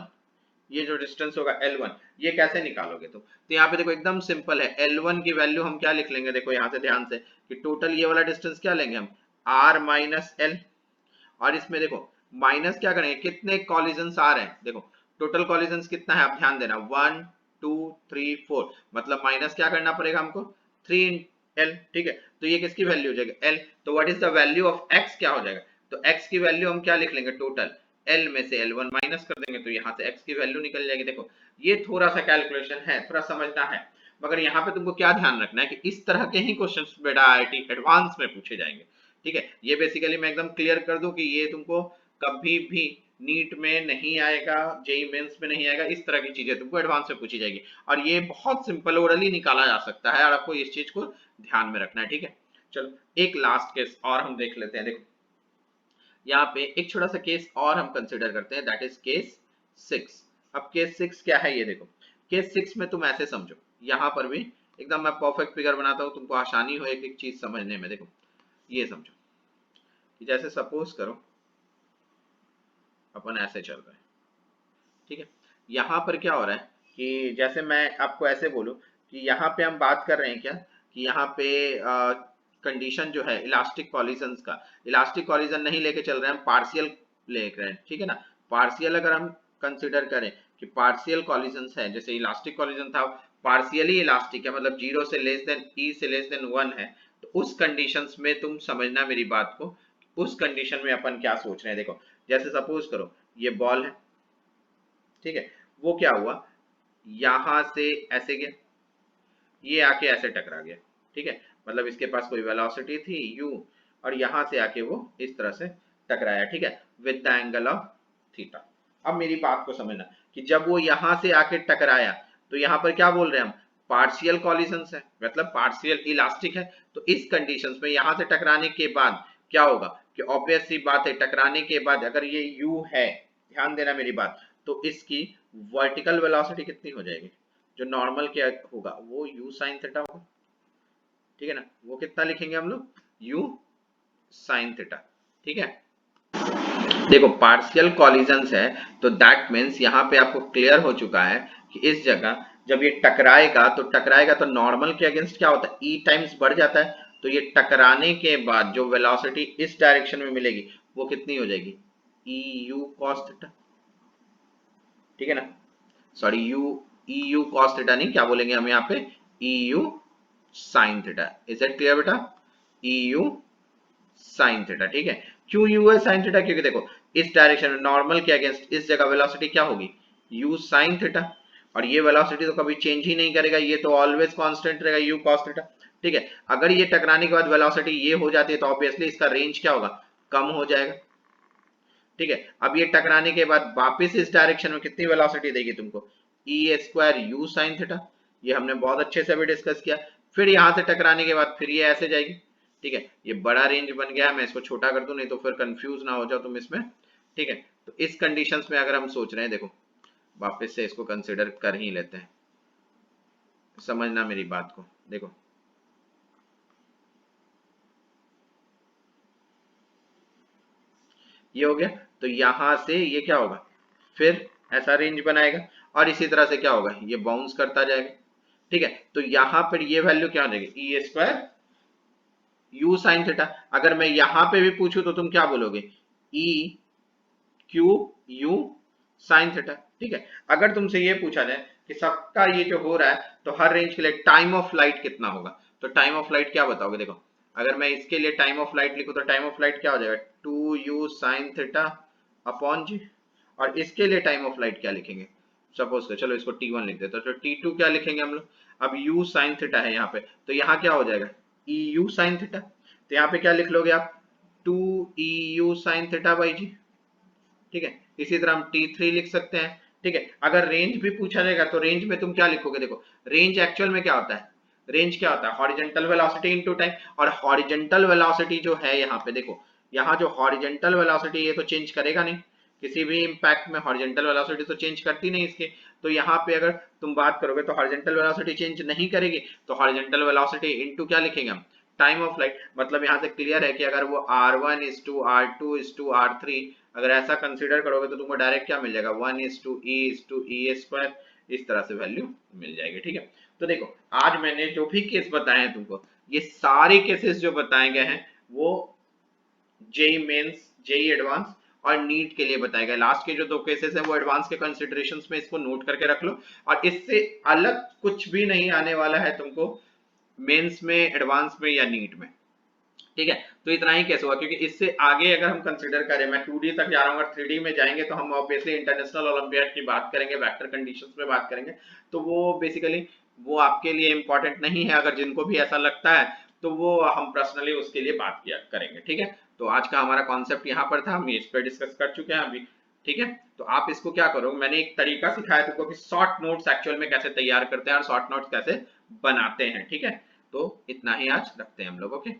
ये जो डिस्टेंस होगा L1, ये कैसे निकालोगे तुम? तो यहाँ पे देखो एकदम सिंपल है, L1 की वैल्यू हम क्या लिख लेंगे, देखो यहाँ से ध्यान से कि टोटल ये वाला डिस्टेंस क्या लेंगे हम, R माइनस L, और इसमें देखो माइनस क्या करेंगे, कितने कॉलिजन्स आ रहे हैं, देखो टोटल कॉलिजन्स कितना है, आप ध्यान देना 1 2 3 4, मतलब माइनस क्या करना पड़ेगा हमको 3 L, ठीक है। तो ये किसकी वैल्यू हो जाएगी L, तो what is the value of x क्या हो जाएगा, तो x की वैल्यू हम क्या लिख लेंगे, टोटल L में से L1 माइनस कर देंगे, तो यहाँ से x की वैल्यू निकल जाएगी। देखो ये थोड़ा सा कैलकुलेशन है, थोड़ा समझना है, मगर यहाँ पे तुमको क्या ध्यान रखना है कि इस तरह के ही क्वेश्चंस बेटा IIT एडवांस में पूछे जाएंगे, ठीक है। ये बेसिकली मैं एकदम क्लियर कर दूं कि ये तुमको कभी भी नीट में नहीं आएगा, जेई मेंस में नहीं आएगा, इस तरह की चीजें तुमको एडवांस में पूछी जाएगी, और ये बहुत सिंपल ओरली निकाला जा सकता है, और आपको इस चीज को ध्यान में रखना है, ठीक है। चलो एक लास्ट केस और हम देख लेते हैं। देखो यहाँ पे एक छोटा सा केस और हम कंसिडर करते हैं, दैट इज केस 6। अब केस 6 क्या है, ये देखो केस 6 में तुम ऐसे समझो, यहाँ पर भी एकदम मैं परफेक्ट फिगर बनाता हूँ, तुमको आसानी हो एक एक चीज समझने में। देखो ये समझो कि जैसे सपोज करो अपन ऐसे चल रहे हैं, ठीक है। यहाँ पर क्या हो रहा है कि जैसे मैं आपको ऐसे बोलूं कि यहाँ पे हम बात कर रहे हैं क्या, कि यहाँ पे कंडीशन जो है इलास्टिक कॉलिजन का, इलास्टिक कॉलिजन नहीं लेके चल रहे हैं हम, पार्शियल लेके रहे हैं, ठीक है ना। पार्शियल अगर हम कंसिडर करें कि पार्शियल कॉलिजन है, जैसे इलास्टिक कॉलिजन था पार्शियली इलास्टिक है, मतलब 0 से लेस देन ई से लेस देन 1 है, तो उस कंडीशंस में तुम समझना मेरी बात को, उस कंडीशन में अपन क्या सोच रहे हैं। देखो जैसे सपोज करो ये बॉल है, ठीक है, वो क्या हुआ यहां से ऐसे गया, ये आके ऐसे टकरा गया, ठीक है, मतलब इसके पास कोई वेलोसिटी थी u, और यहां से आके वो इस तरह से टकराया, ठीक है, with the angle of theta. अब मेरी बात को समझना कि जब वो यहां से आके टकराया, तो यहां पर क्या बोल रहे हैं हम, पार्शियल कॉलिजन है, मतलब पार्शियल इलास्टिक है, तो इस कंडीशंस में यहां से टकराने के बाद क्या होगा कि ऑब्वियस सी बात है, टकराने के बाद अगर ये u है, ध्यान देना मेरी बात, तो इसकी वर्टिकल वेलोसिटी कितनी हो जाएगी, जो नॉर्मल क्या होगा वो u साइन थीटा होगा, ठीक है ना, वो कितना लिखेंगे हम लोग u साइन थीटा, ठीक है। देखो पार्शियल कॉलिजन्स है, तो दैट मीन्स यहाँ पे आपको क्लियर हो चुका है कि इस जगह जब ये टकराएगा तो नॉर्मल के अगेंस्ट क्या होता है, e टाइम्स बढ़ जाता है, तो ये टकराने के बाद जो वेलोसिटी इस डायरेक्शन में मिलेगी वो कितनी हो जाएगी eu cos थीटा, ठीक है ना, सॉरी eu cos थीटा नहीं, क्या बोलेंगे हम यहाँ पे eu sin theta. Is it clear बेटा, eu sin थीटा, ठीक है। क्यों u है sin थीटा, क्योंकि देखो इस डायरेक्शन में नॉर्मल के अगेंस्ट इस जगह वेलोसिटी क्या होगी u sin थीटा, और ये वेलोसिटी तो कभी चेंज ही नहीं करेगा, ये तो ऑलवेज कांस्टेंट रहेगा u cos थीटा, ठीक है। अगर ये टकराने के बाद वेलोसिटी ये हो जाती है तो ऑब्वियसली इसका रेंज क्या होगा, कम हो जाएगा, ठीक है। अब ये टकराने के बाद वापस इस डायरेक्शन में कितनी वेलोसिटी देगी तुमको, e square u sin theta, ये हमने बहुत अच्छे से अभी डिस्कस किया। फिर यहां से टकराने के बाद फिर ये ऐसे जाएगी, ठीक है, ये बड़ा रेंज बन गया है, मैं इसको छोटा कर दूं नहीं तो फिर कंफ्यूज ना हो जाओ तुम इसमें, ठीक है। तो इस कंडीशंस में अगर हम सोच रहे हैं, देखो वापस से इसको कंसिडर कर ही लेते हैं, समझना मेरी बात को। देखो ये हो गया, तो यहां से ये क्या होगा, फिर ऐसा रेंज बनाएगा, और इसी तरह से क्या होगा ये बाउंस करता जाएगा, ठीक है। तो यहां पर ये वैल्यू क्या हो जाएगी e square u sine theta. अगर मैं यहां पे भी पूछूं तो तुम क्या बोलोगे e Q u sine theta, ठीक है। अगर तुमसे ये पूछा जाए कि सबका ये जो हो रहा है तो हर रेंज के लिए टाइम ऑफ लाइट कितना होगा, तो टाइम ऑफ लाइट क्या बताओगे, देखो अगर मैं इसके लिए टाइम ऑफ लाइट लिखूं तो टाइम ऑफ लाइट क्या हो जाएगा 2u साइन थीटा अपॉन जी, और इसके लिए टाइम ऑफ लाइट क्या लिखेंगे, सपोज कर चलो इसको t1 लिख देते तो t2 क्या लिखेंगे हम लोग, अब u साइन थीटा है यहाँ पे, तो यहाँ क्या हो जाएगा eu साइन थीटा, तो यहाँ पे क्या लिख लोगे आप 2eu साइन थीटा बाई जी, ठीक है। इसी तरह हम t3 लिख सकते हैं, ठीक है। अगर रेंज भी पूछा जाएगा तो रेंज में तुम क्या लिखोगे, देखो रेंज एक्चुअल में क्या होता है, रेंज क्या होता है हॉरिजॉन्टल वेलोसिटी इनटू टाइम, और हॉरिजॉन्टल वेलोसिटी जो है यहाँ पे देखो, यहाँ जो हॉरिजॉन्टल वेलोसिटी ये तो चेंज करेगा नहीं, किसी भी इंपैक्ट में हॉरिजॉन्टल वेलोसिटी तो चेंज करती नहीं इसके, तो यहाँ पे अगर तुम बात करोगे तो हॉरिजॉन्टल वेलोसिटी चेंज नहीं करेगी, तो हॉरिजॉन्टल वेलोसिटी इनटू क्या लिखेंगे हम टाइम ऑफ फ्लाइट, मतलब यहाँ से क्लियर है कि अगर वो R1 is to R2 is to R3 अगर ऐसा कंसीडर करोगे तो तुमको डायरेक्ट क्या मिल जाएगा, 1 इज टू E स्क्वायर, इस तरह से वैल्यू मिल जाएगी। ठीक है, तो देखो आज मैंने जो भी केस बताए हैं तुमको, ये सारे केसेस जो बताए गए हैं वो जेई मेंस, जेई एडवांस और नीट के लिए बताया गया। लास्ट के जो दो केसेस है वो एडवांस के कंसिडरेशंस में, इसको नोट करके रख लो। और इससे अलग कुछ भी नहीं आने वाला है तुमको मेंस में, एडवांस में या नीट में। ठीक है, तो इतना ही केस हुआ, क्योंकि इससे आगे अगर हम कंसीडर करें, मैं 2D तक जा रहा हूँ, अगर 3D में जाएंगे तो हम ऑब्वियसली इंटरनेशनल ओलंपियाड की बात करेंगे, वेक्टर कंडीशंस में बात करेंगे, तो वो बेसिकली वो आपके लिए इंपॉर्टेंट नहीं है। अगर जिनको भी ऐसा लगता है तो वो हम पर्सनली उसके लिए बात किया करेंगे। ठीक है, तो आज का हमारा कॉन्सेप्ट यहाँ पर था, हम इस पर डिस्कस कर चुके हैं अभी। ठीक है, तो आप इसको क्या करो, मैंने एक तरीका सिखाया तुमको कि शॉर्ट नोट्स एक्चुअल में कैसे तैयार करते हैं और शॉर्ट नोट्स कैसे बनाते हैं। ठीक है, तो इतना ही आज रखते हैं हम लोग। ओके।